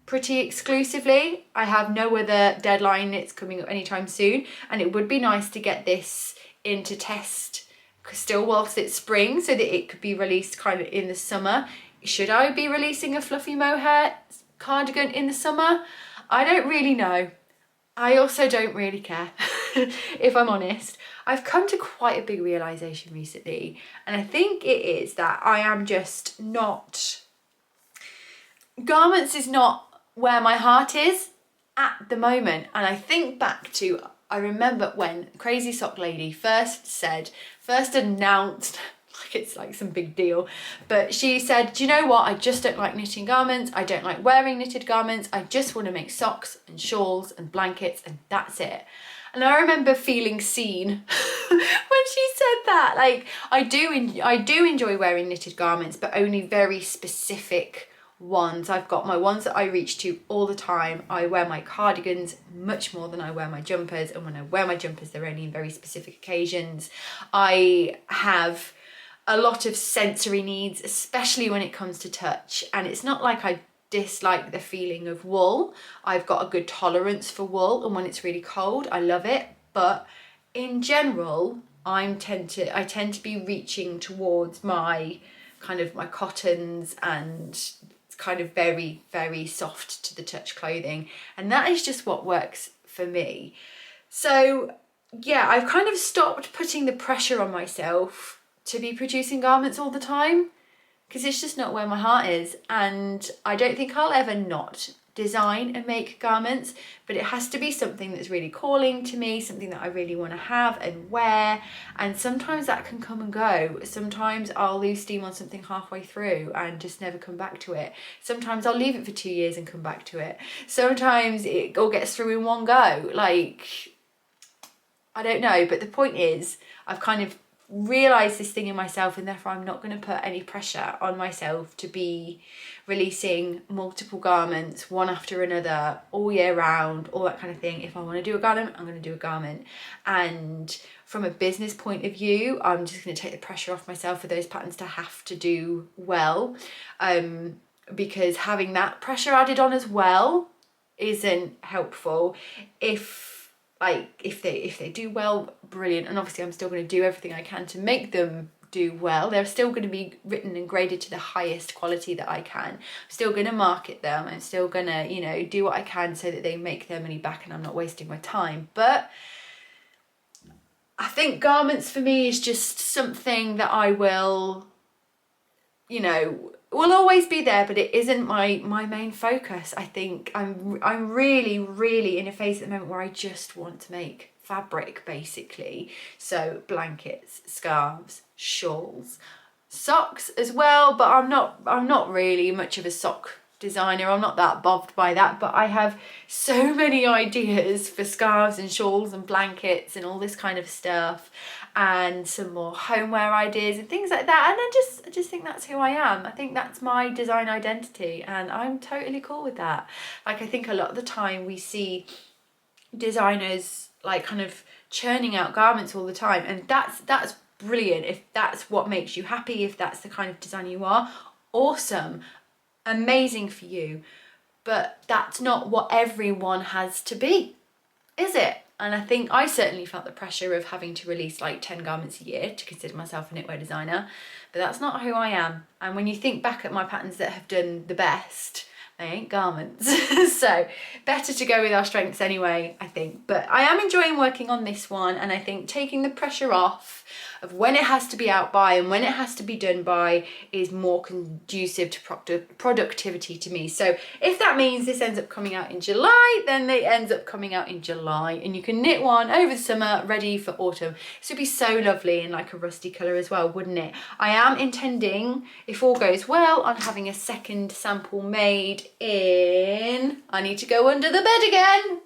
pretty exclusively. I have no other deadline, it's coming up anytime soon, and it would be nice to get this into test still whilst it's spring, so that it could be released kind of in the summer. Should I be releasing a fluffy mohair cardigan in the summer? I don't really know. I also don't really care, if I'm honest. I've come to quite a big realisation recently, and I think it is that I am just not... Garments is not where my heart is at the moment. And I think back to, I remember when Crazy Sock Lady first announced, like it's like some big deal, but she said, do you know what, I just don't like knitting garments, I don't like wearing knitted garments, I just want to make socks and shawls and blankets and that's it. And I remember feeling seen when she said that. Like, I do enjoy wearing knitted garments, but only very specific ones. I've got my ones that I reach to all the time. I wear my cardigans much more than I wear my jumpers, and when I wear my jumpers, they're only in very specific occasions. I have a lot of sensory needs, especially when it comes to touch, and it's not like I dislike the feeling of wool. I've got a good tolerance for wool, and when it's really cold I love it, but in general I tend to be reaching towards my kind of my cottons and kind of very, very soft to the touch clothing, and that is just what works for me. So yeah, I've kind of stopped putting the pressure on myself to be producing garments all the time, because it's just not where my heart is, and I don't think I'll ever not design and make garments, but it has to be something that's really calling to me, something that I really want to have and wear, and sometimes that can come and go. Sometimes I'll lose steam on something halfway through and just never come back to it. Sometimes I'll leave it for 2 years and come back to it. Sometimes it all gets through in one go. Like, I don't know, but the point is I've kind of realised this thing in myself, and therefore I'm not going to put any pressure on myself to be releasing multiple garments one after another all year round, all that kind of thing. If I want to do a garment, I'm going to do a garment. And from a business point of view, I'm just going to take the pressure off myself for those patterns to have to do well, because having that pressure added on as well isn't helpful. If they do well, brilliant, and obviously I'm still going to do everything I can to make them do well. They're still going to be written and graded to the highest quality that I can. I'm still going to market them. I'm still going to, you know, do what I can so that they make their money back and I'm not wasting my time. But I think garments for me is just something that I will, you know, will always be there, but it isn't my main focus. I think I'm really in a phase at the moment where I just want to make fabric, basically. So blankets, scarves, shawls, socks as well, but I'm not really much of a sock designer. I'm not that bothered by that, but I have so many ideas for scarves and shawls and blankets and all this kind of stuff, and some more homeware ideas and things like that. And I just think that's who I am. I think that's my design identity, and I'm totally cool with that. Like, I think a lot of the time we see designers like kind of churning out garments all the time, and that's brilliant. If that's what makes you happy, if that's the kind of designer you are, awesome, amazing for you. But that's not what everyone has to be, is it? And I think I certainly felt the pressure of having to release like 10 garments a year to consider myself a knitwear designer, but that's not who I am. And when you think back at my patterns that have done the best, they ain't garments. So better to go with our strengths anyway, I think. But I am enjoying working on this one, and I think taking the pressure off of when it has to be out by and when it has to be done by is more conducive to productivity to me. So if that means this ends up coming out in July, then it ends up coming out in July, and you can knit one over the summer ready for autumn. This would be so lovely in like a rusty colour as well, wouldn't it? I am intending, if all goes well, on having a second sample made in, I need to go under the bed again,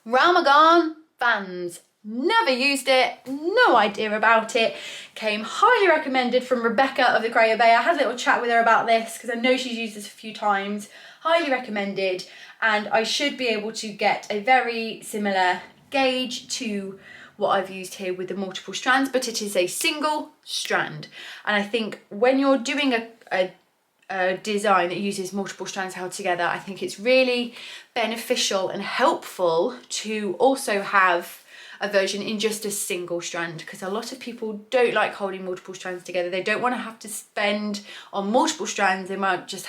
Ramadan fans. Never used it, no idea about it. Came highly recommended from Rebecca of the Grey Bay. I had a little chat with her about this because I know she's used this a few times. Highly recommended, and I should be able to get a very similar gauge to what I've used here with the multiple strands, but it is a single strand. And I think when you're doing a design that uses multiple strands held together, I think it's really beneficial and helpful to also have a version in just a single strand, because a lot of people don't like holding multiple strands together. They don't want to have to spend on multiple strands. They might just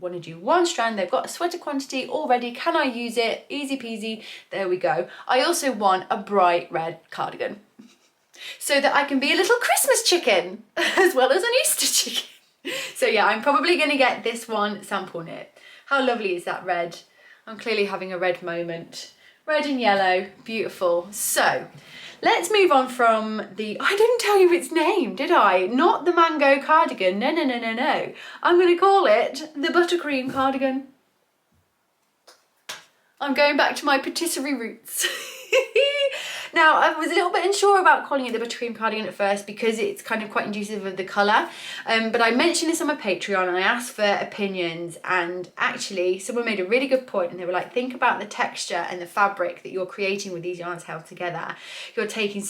want to do one strand. They've got a sweater quantity already. Can I use it? Easy peasy. There we go. I also want a bright red cardigan so that I can be a little Christmas chicken as well as an Easter chicken. So yeah, I'm probably going to get this one sample knit. How lovely is that red? I'm clearly having a red moment. Red and yellow, beautiful. So let's move on from the, I didn't tell you its name, did I? Not the mango cardigan, no. I'm going to call it the Buttercream Cardigan. I'm going back to my patisserie roots. Now, I was a little bit unsure about calling it the Buttercream Cardigan at first because it's kind of quite inducive of the colour. But I mentioned this on my Patreon and I asked for opinions, and actually someone made a really good point, and they were like, think about the texture and the fabric that you're creating with these yarns held together. You're taking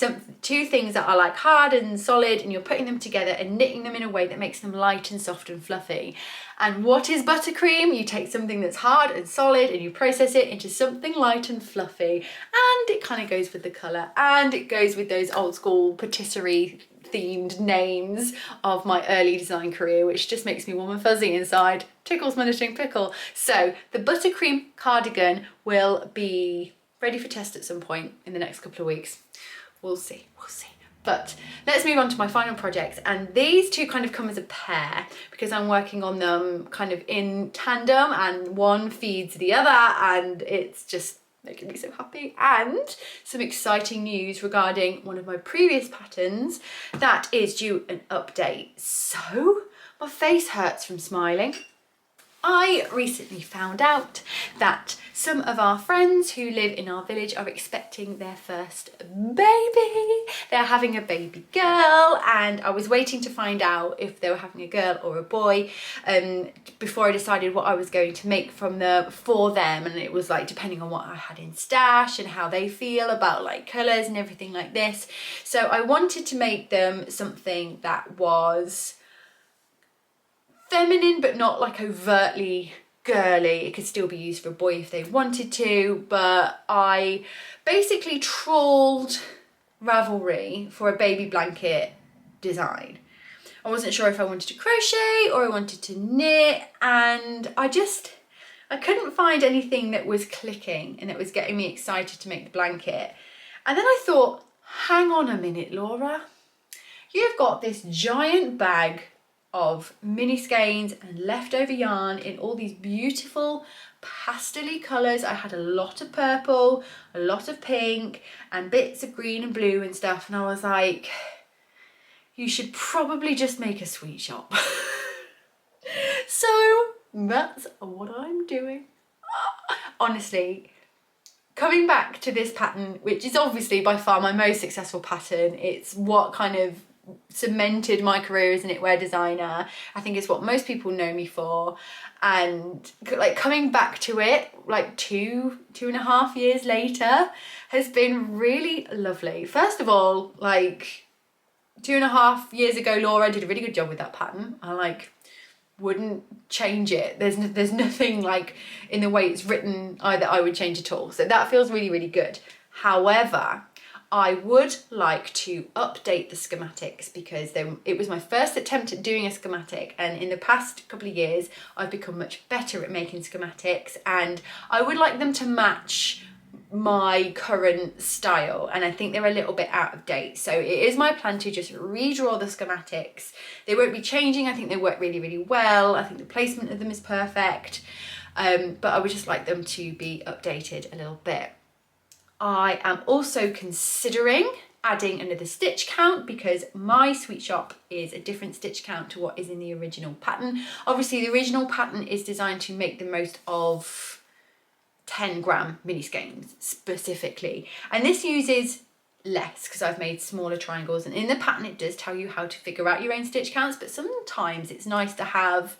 two things that are like hard and solid, and you're putting them together and knitting them in a way that makes them light and soft and fluffy. And what is buttercream? You take something that's hard and solid and you process it into something light and fluffy, and it kind of goes with the colour, and it goes with those old school patisserie themed names of my early design career, which just makes me warm and fuzzy inside, tickles my knitting pickle. So the Buttercream Cardigan will be ready for test at some point in the next couple of weeks. We'll see. But let's move on to my final projects, and these two kind of come as a pair because I'm working on them kind of in tandem, and one feeds the other, and it's just making me so happy. And some exciting news regarding one of my previous patterns that is due an update. So my face hurts from smiling. I recently found out that some of our friends who live in our village are expecting their first baby. They're having a baby girl, and I was waiting to find out if they were having a girl or a boy before I decided what I was going to make for them. And it was like depending on what I had in stash and how they feel about like colours and everything like this. So I wanted to make them something that was feminine but not like overtly girly. It could still be used for a boy if they wanted to, but I basically trawled Ravelry for a baby blanket design. I wasn't sure if I wanted to crochet or I wanted to knit, and I couldn't find anything that was clicking and that was getting me excited to make the blanket. And then I thought, hang on a minute, Laura, you've got this giant bag of mini skeins and leftover yarn in all these beautiful pastel-y colours. I had a lot of purple, a lot of pink, and bits of green and blue and stuff, and I was like, you should probably just make a sweet shop. So that's what I'm doing. Honestly, coming back to this pattern, which is obviously by far my most successful pattern, it's what kind of cemented my career as a knitwear designer. I think it's what most people know me for, and like coming back to it like two and a half years later has been really lovely. First of all, like 2.5 years ago, Laura did a really good job with that pattern. I like wouldn't change it. There's nothing like in the way it's written that I would change at all. So that feels really, really good. However, I would like to update the schematics because it was my first attempt at doing a schematic, and in the past couple of years I've become much better at making schematics, and I would like them to match my current style, and I think they're a little bit out of date. So it is my plan to just redraw the schematics. They won't be changing. I think they work really, really well. I think the placement of them is perfect, but I would just like them to be updated a little bit. I am also considering adding another stitch count because my sweet shop is a different stitch count to what is in the original pattern. Obviously the original pattern is designed to make the most of 10-gram mini skeins specifically, and this uses less because I've made smaller triangles, and in the pattern it does tell you how to figure out your own stitch counts, but sometimes it's nice to have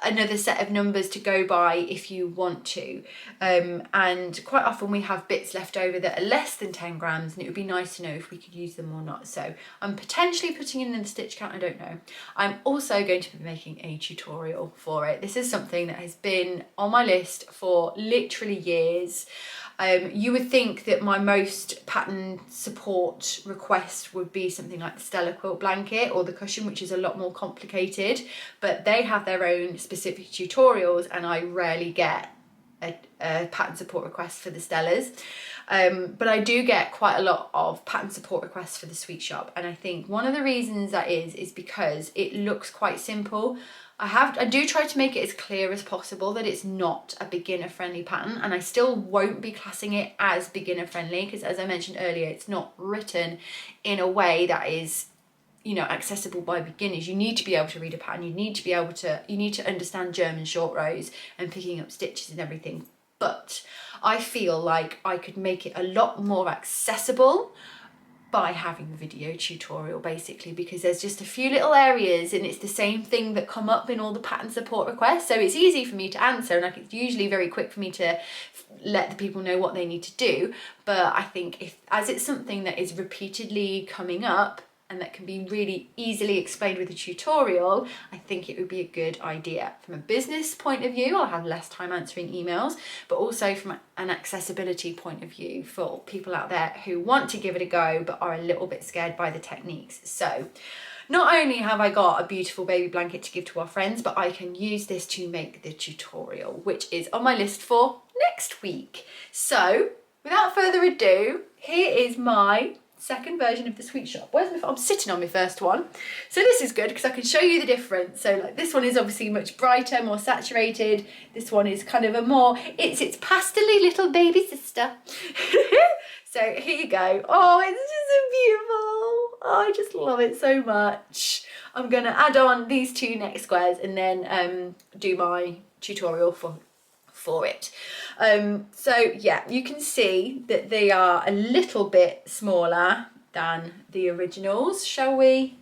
another set of numbers to go by if you want to, and quite often we have bits left over that are less than 10 grams, and it would be nice to know if we could use them or not. So I'm potentially putting in the stitch count, I don't know. I'm also going to be making a tutorial for it. This is something that has been on my list for literally years. You would think that my most pattern support request would be something like the Stella quilt blanket or the cushion, which is a lot more complicated, but they have their own specific tutorials, and I rarely get a pattern support request for the Stellas. But I do get quite a lot of pattern support requests for the sweet shop, and I think one of the reasons that is because it looks quite simple. I do try to make it as clear as possible that it's not a beginner friendly pattern, and I still won't be classing it as beginner friendly because, as I mentioned earlier, it's not written in a way that is, you know, accessible by beginners. You need to be able to read a pattern, you need to understand German short rows and picking up stitches and everything. But I feel like I could make it a lot more accessible by having a video tutorial, basically, because there's just a few little areas and it's the same thing that come up in all the pattern support requests, so it's easy for me to answer, and like it's usually very quick for me to let the people know what they need to do. But I think as it's something that is repeatedly coming up and that can be really easily explained with a tutorial, I think it would be a good idea. From a business point of view, I'll have less time answering emails, but also from an accessibility point of view for people out there who want to give it a go but are a little bit scared by the techniques. So not only have I got a beautiful baby blanket to give to our friends, but I can use this to make the tutorial, which is on my list for next week. So without further ado, here is my second version of the sweet shop. I'm sitting on my first one, so this is good because I can show you the difference. So like this one is obviously much brighter, more saturated. This one is kind of it's pastel-y little baby sister. So here you go. Oh, it's just so beautiful. Oh, I just love it so much. I'm gonna add on these two neck squares and then do my tutorial for it. So yeah, you can see that they are a little bit smaller than the originals. Shall we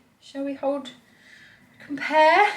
compare?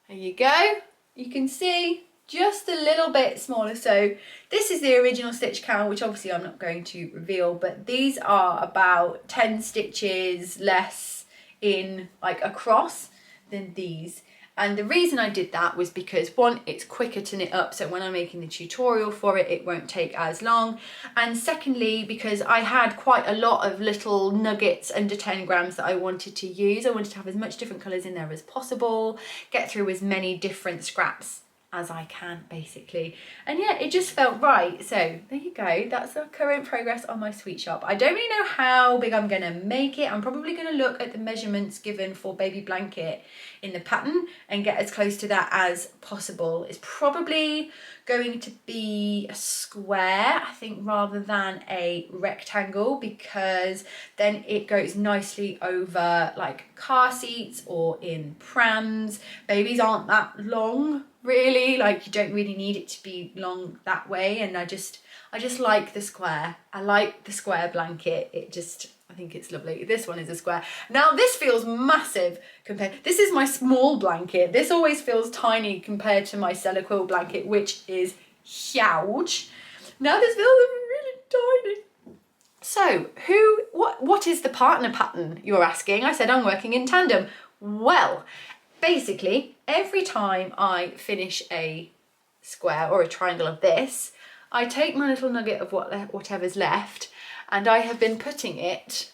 There you go. You can see just a little bit smaller. So this is the original stitch count, which obviously I'm not going to reveal, but these are about 10 stitches less in like across than these. And the reason I did that was because, one, it's quicker to knit up, so when I'm making the tutorial for it, it won't take as long. And secondly, because I had quite a lot of little nuggets under 10 grams that I wanted to use. I wanted to have as much different colours in there as possible, get through as many different scraps as I can, basically. And yeah, it just felt right. So there you go, that's the current progress on my sweet shop. I don't really know how big I'm gonna make it. I'm probably gonna look at the measurements given for baby blanket in the pattern and get as close to that as possible. It's probably going to be a square, I think, rather than a rectangle, because then it goes nicely over like car seats or in prams. Babies aren't that long, really, like you don't really need it to be long that way. And I just like the square. I like the square blanket. I think it's lovely. This one is a square. Now this feels massive compared, this is my small blanket. This always feels tiny compared to my Stella quilt blanket, which is huge. Now this feels really tiny. So what is the partner pattern, you're asking? I said I'm working in tandem. Well, basically, every time I finish a square or a triangle of this, I take my little nugget of whatever's left, and I have been putting it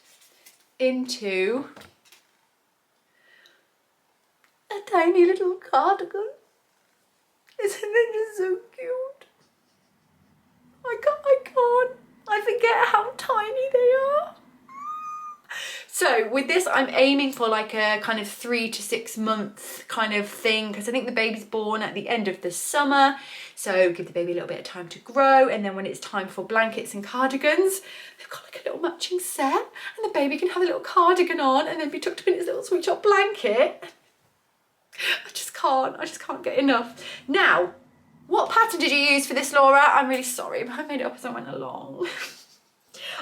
into a tiny little cardigan. Isn't it just so cute? I forget how tiny they are. So with this, I'm aiming for like a kind of 3 to 6 month kind of thing, because I think the baby's born at the end of the summer. So give the baby a little bit of time to grow. And then when it's time for blankets and cardigans, they've got like a little matching set, and the baby can have a little cardigan on and then be tucked up in his little sweet shop blanket. I just can't get enough. Now, what pattern did you use for this, Laura? I'm really sorry, but I made it up as I went along.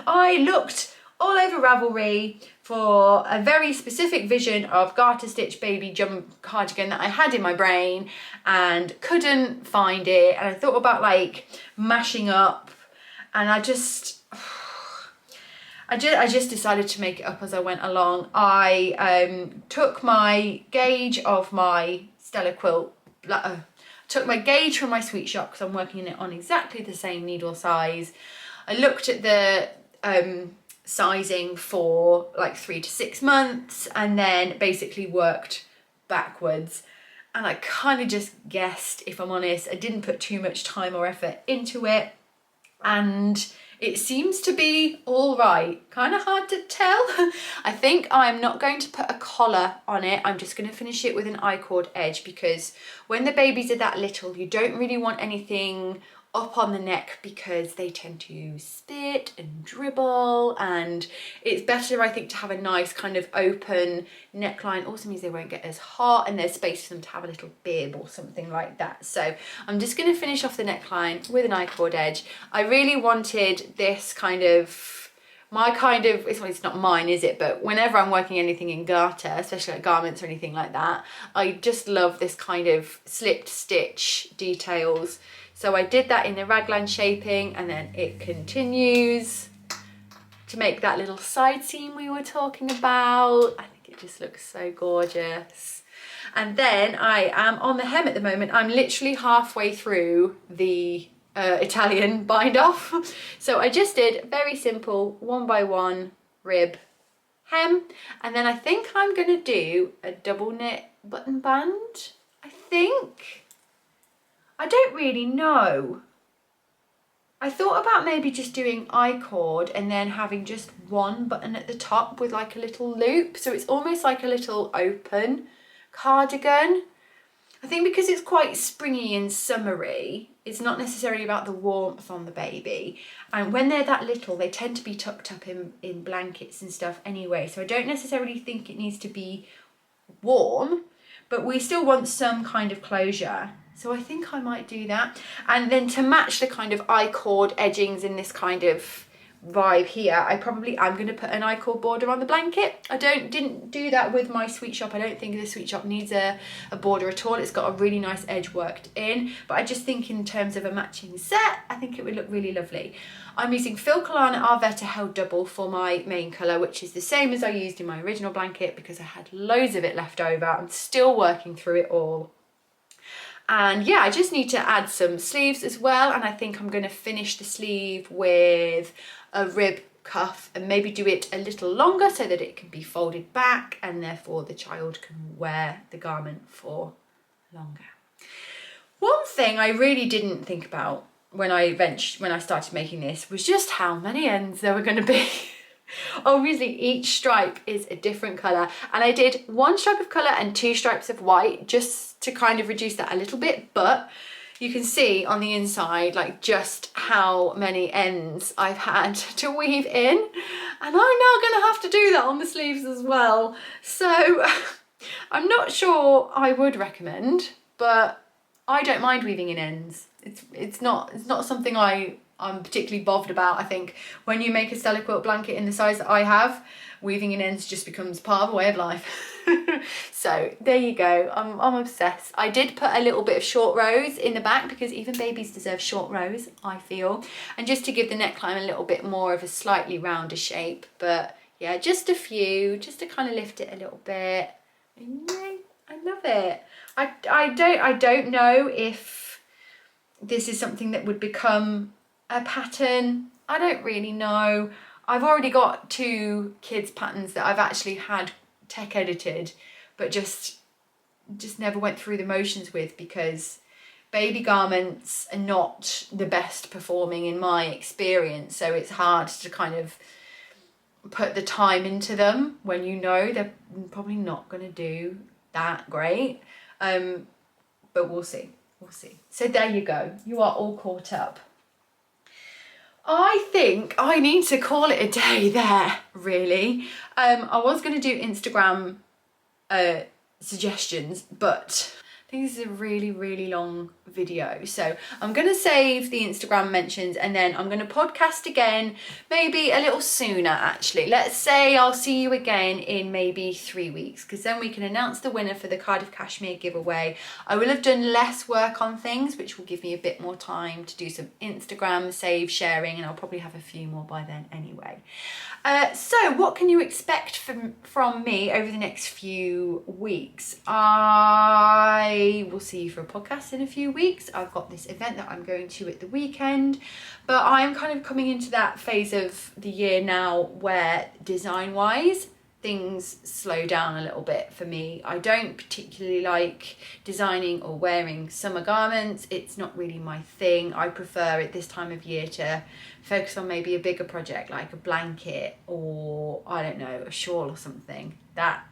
I looked all over Ravelry for a very specific vision of garter stitch baby jump cardigan that I had in my brain and couldn't find it. And I thought about like mashing up, and I just decided to make it up as I went along. I took my gauge of my Stella quilt, took my gauge from my sweet shop because I'm working it on exactly the same needle size. I looked at the sizing for like 3 to 6 months and then basically worked backwards. And I kind of just guessed, if I'm honest. I didn't put too much time or effort into it, and it seems to be all right. Kind of hard to tell. I think I'm not going to put a collar on it. I'm just going to finish it with an I-cord edge, because when the babies are that little, you don't really want anything up on the neck because they tend to spit and dribble, and it's better, I think, to have a nice kind of open neckline. Also means they won't get as hot, and there's space for them to have a little bib or something like that. So I'm just going to finish off the neckline with an I-cord edge. I really wanted this kind of, it's not mine, is it? But whenever I'm working anything in garter, especially like garments or anything like that, I just love this kind of slipped stitch details. So I did that in the raglan shaping, and then it continues to make that little side seam we were talking about. I think it just looks so gorgeous. And then I am on the hem at the moment. I'm literally halfway through the Italian bind off. So I just did very simple 1x1 rib hem, and then I think I'm gonna do a double knit button band, I think. I don't really know. I thought about maybe just doing I-cord and then having just one button at the top with like a little loop, so it's almost like a little open cardigan. I think because it's quite springy and summery, it's not necessarily about the warmth on the baby. And when they're that little, they tend to be tucked up in blankets and stuff anyway. So I don't necessarily think it needs to be warm. but we still want some kind of closure. So I think I might do that. And then to match the kind of I-cord edgings in this kind of vibe here, I'm going to put an I-cord border on the blanket. I didn't do that with my Sweet Shop. I don't think the Sweet Shop needs a border at all. It's got a really nice edge worked in, but I just think in terms of a matching set, I think it would look really lovely. I'm using Filcolana Arvetta Held Double for my main colour, which is the same as I used in my original blanket because I had loads of it left over. I'm still working through it all. And yeah, I just need to add some sleeves as well, and I think I'm going to finish the sleeve with a rib cuff and maybe do it a little longer so that it can be folded back and therefore the child can wear the garment for longer. One thing I really didn't think about when I started making this was just how many ends there were going to be. Obviously each stripe is a different colour, and I did 1 stripe of colour and 2 stripes of white just to kind of reduce that a little bit, but you can see on the inside like just how many ends I've had to weave in, and I'm now going to have to do that on the sleeves as well. So I'm not sure I would recommend, but I don't mind weaving in ends. It's not something I'm particularly bothered about. I think when you make a Stella quilt blanket in the size that I have, weaving in ends just becomes part of a way of life. So there you go, I'm obsessed. I did put a little bit of short rows in the back because even babies deserve short rows, I feel, and just to give the neckline a little bit more of a slightly rounder shape. But yeah, just a few, just to kind of lift it a little bit. And yeah, I love it. I don't know if this is something that would become a pattern. I don't really know. I've already got 2 kids patterns that I've actually had tech edited, but just never went through the motions with, because baby garments are not the best performing in my experience. So it's hard to kind of put the time into them when you know they're probably not going to do that great. But we'll see. So there you go. You are all caught up. I think I need to call it a day there, really. I was going to do Instagram suggestions, but I think this is a really, really long video. So I'm going to save the Instagram mentions, and then I'm going to podcast again, maybe a little sooner actually. Let's say I'll see you again in maybe 3 weeks, because then we can announce the winner for the Cardiff Cashmere giveaway. I will have done less work on things, which will give me a bit more time to do some Instagram save sharing, and I'll probably have a few more by then anyway. So what can you expect from me over the next few weeks? I will see you for a podcast in a few weeks. I've got this event that I'm going to at the weekend, but I'm kind of coming into that phase of the year now where design-wise things slow down a little bit for me. I don't particularly like designing or wearing summer garments. It's not really my thing. I prefer at this time of year to focus on maybe a bigger project like a blanket, or I don't know, a shawl or something that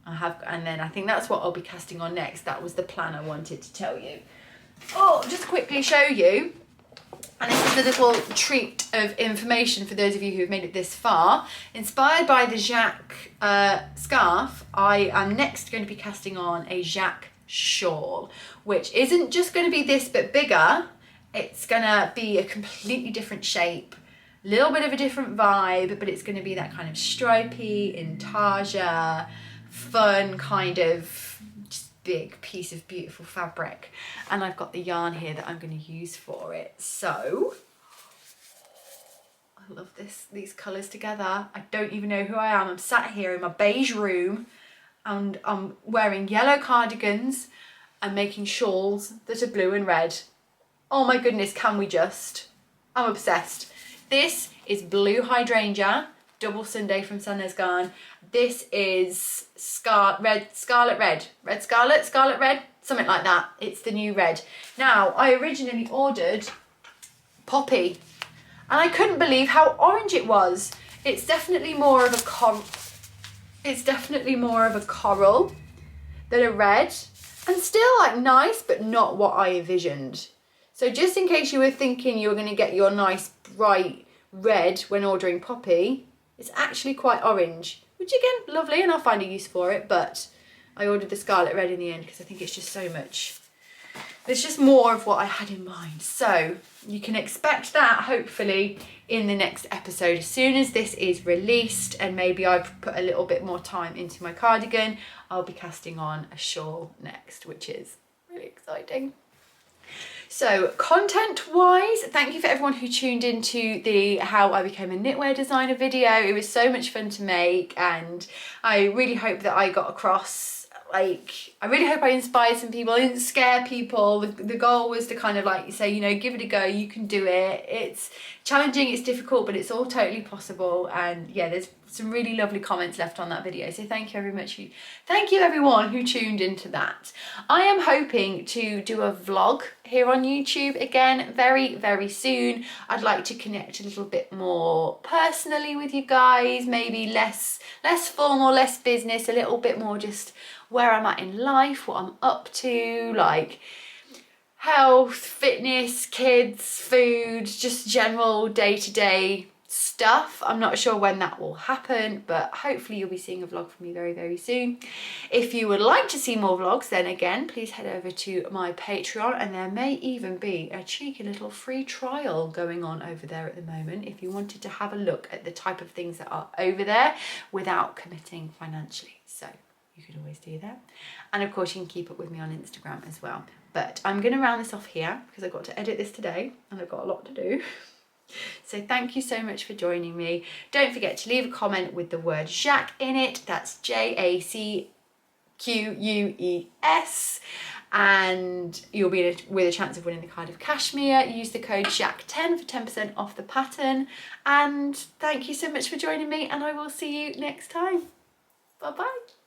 I have, and then I think that's what I'll be casting on next. That was the plan I wanted to tell you. Oh, just quickly show you, and this is a little treat of information for those of you who have made it this far. Inspired by the Jacques scarf, I am next going to be casting on a Jacques shawl, which isn't just going to be this but bigger. It's going to be a completely different shape, a little bit of a different vibe, but it's going to be that kind of stripy, intarsia, fun kind of just big piece of beautiful fabric. And I've got the yarn here that I'm going to use for it. So I love these colours together. I don't even know who I am. I'm sat here in my beige room and I'm wearing yellow cardigans and making shawls that are blue and red. Oh my goodness, can we just? I'm obsessed. This is Blue Hydrangea, Double Sunday from Sanez Garn. This is Scarlet Red, something like that. It's the new red. Now, I originally ordered Poppy, and I couldn't believe how orange it was. It's definitely more of a coral than a red, and still like nice, but not what I envisioned. So just in case you were thinking you were going to get your nice bright red when ordering Poppy, it's actually quite orange, which again, lovely, and I'll find a use for it, but I ordered the scarlet red in the end because I think it's just so much, there's just more of what I had in mind. So you can expect that hopefully in the next episode as soon as this is released, and maybe I've put a little bit more time into my cardigan. I'll be casting on a shawl next, which is really exciting. So content wise, thank you for everyone who tuned into the how I became a knitwear designer video. It was so much fun to make, and I really hope that I got across, like, I really hope I inspired some people. I didn't scare people. The goal was to kind of like say, you know, give it a go, you can do it. It's challenging, it's difficult, but it's all totally possible. And yeah, there's some really lovely comments left on that video, so thank you very much. Thank you everyone who tuned into that. I am hoping to do a vlog here on YouTube again very, very soon. I'd like to connect a little bit more personally with you guys, maybe less formal, less business, a little bit more just where I'm at in life, what I'm up to, like health, fitness, kids, food, just general day-to-day stuff. I'm not sure when that will happen, but hopefully you'll be seeing a vlog from me very, very soon. If you would like to see more vlogs, then again, please head over to my Patreon, and there may even be a cheeky little free trial going on over there at the moment if you wanted to have a look at the type of things that are over there without committing financially. So you could always do that. And of course you can keep up with me on Instagram as well. But I'm going to round this off here because I've got to edit this today and I've got a lot to do. So thank you so much for joining me. Don't forget to leave a comment with the word Jacques in it. That's Jacques. And you'll be with a chance of winning the Cardiff Cashmere. Use the code Jacques10 for 10% off the pattern. And thank you so much for joining me, and I will see you next time. Bye bye.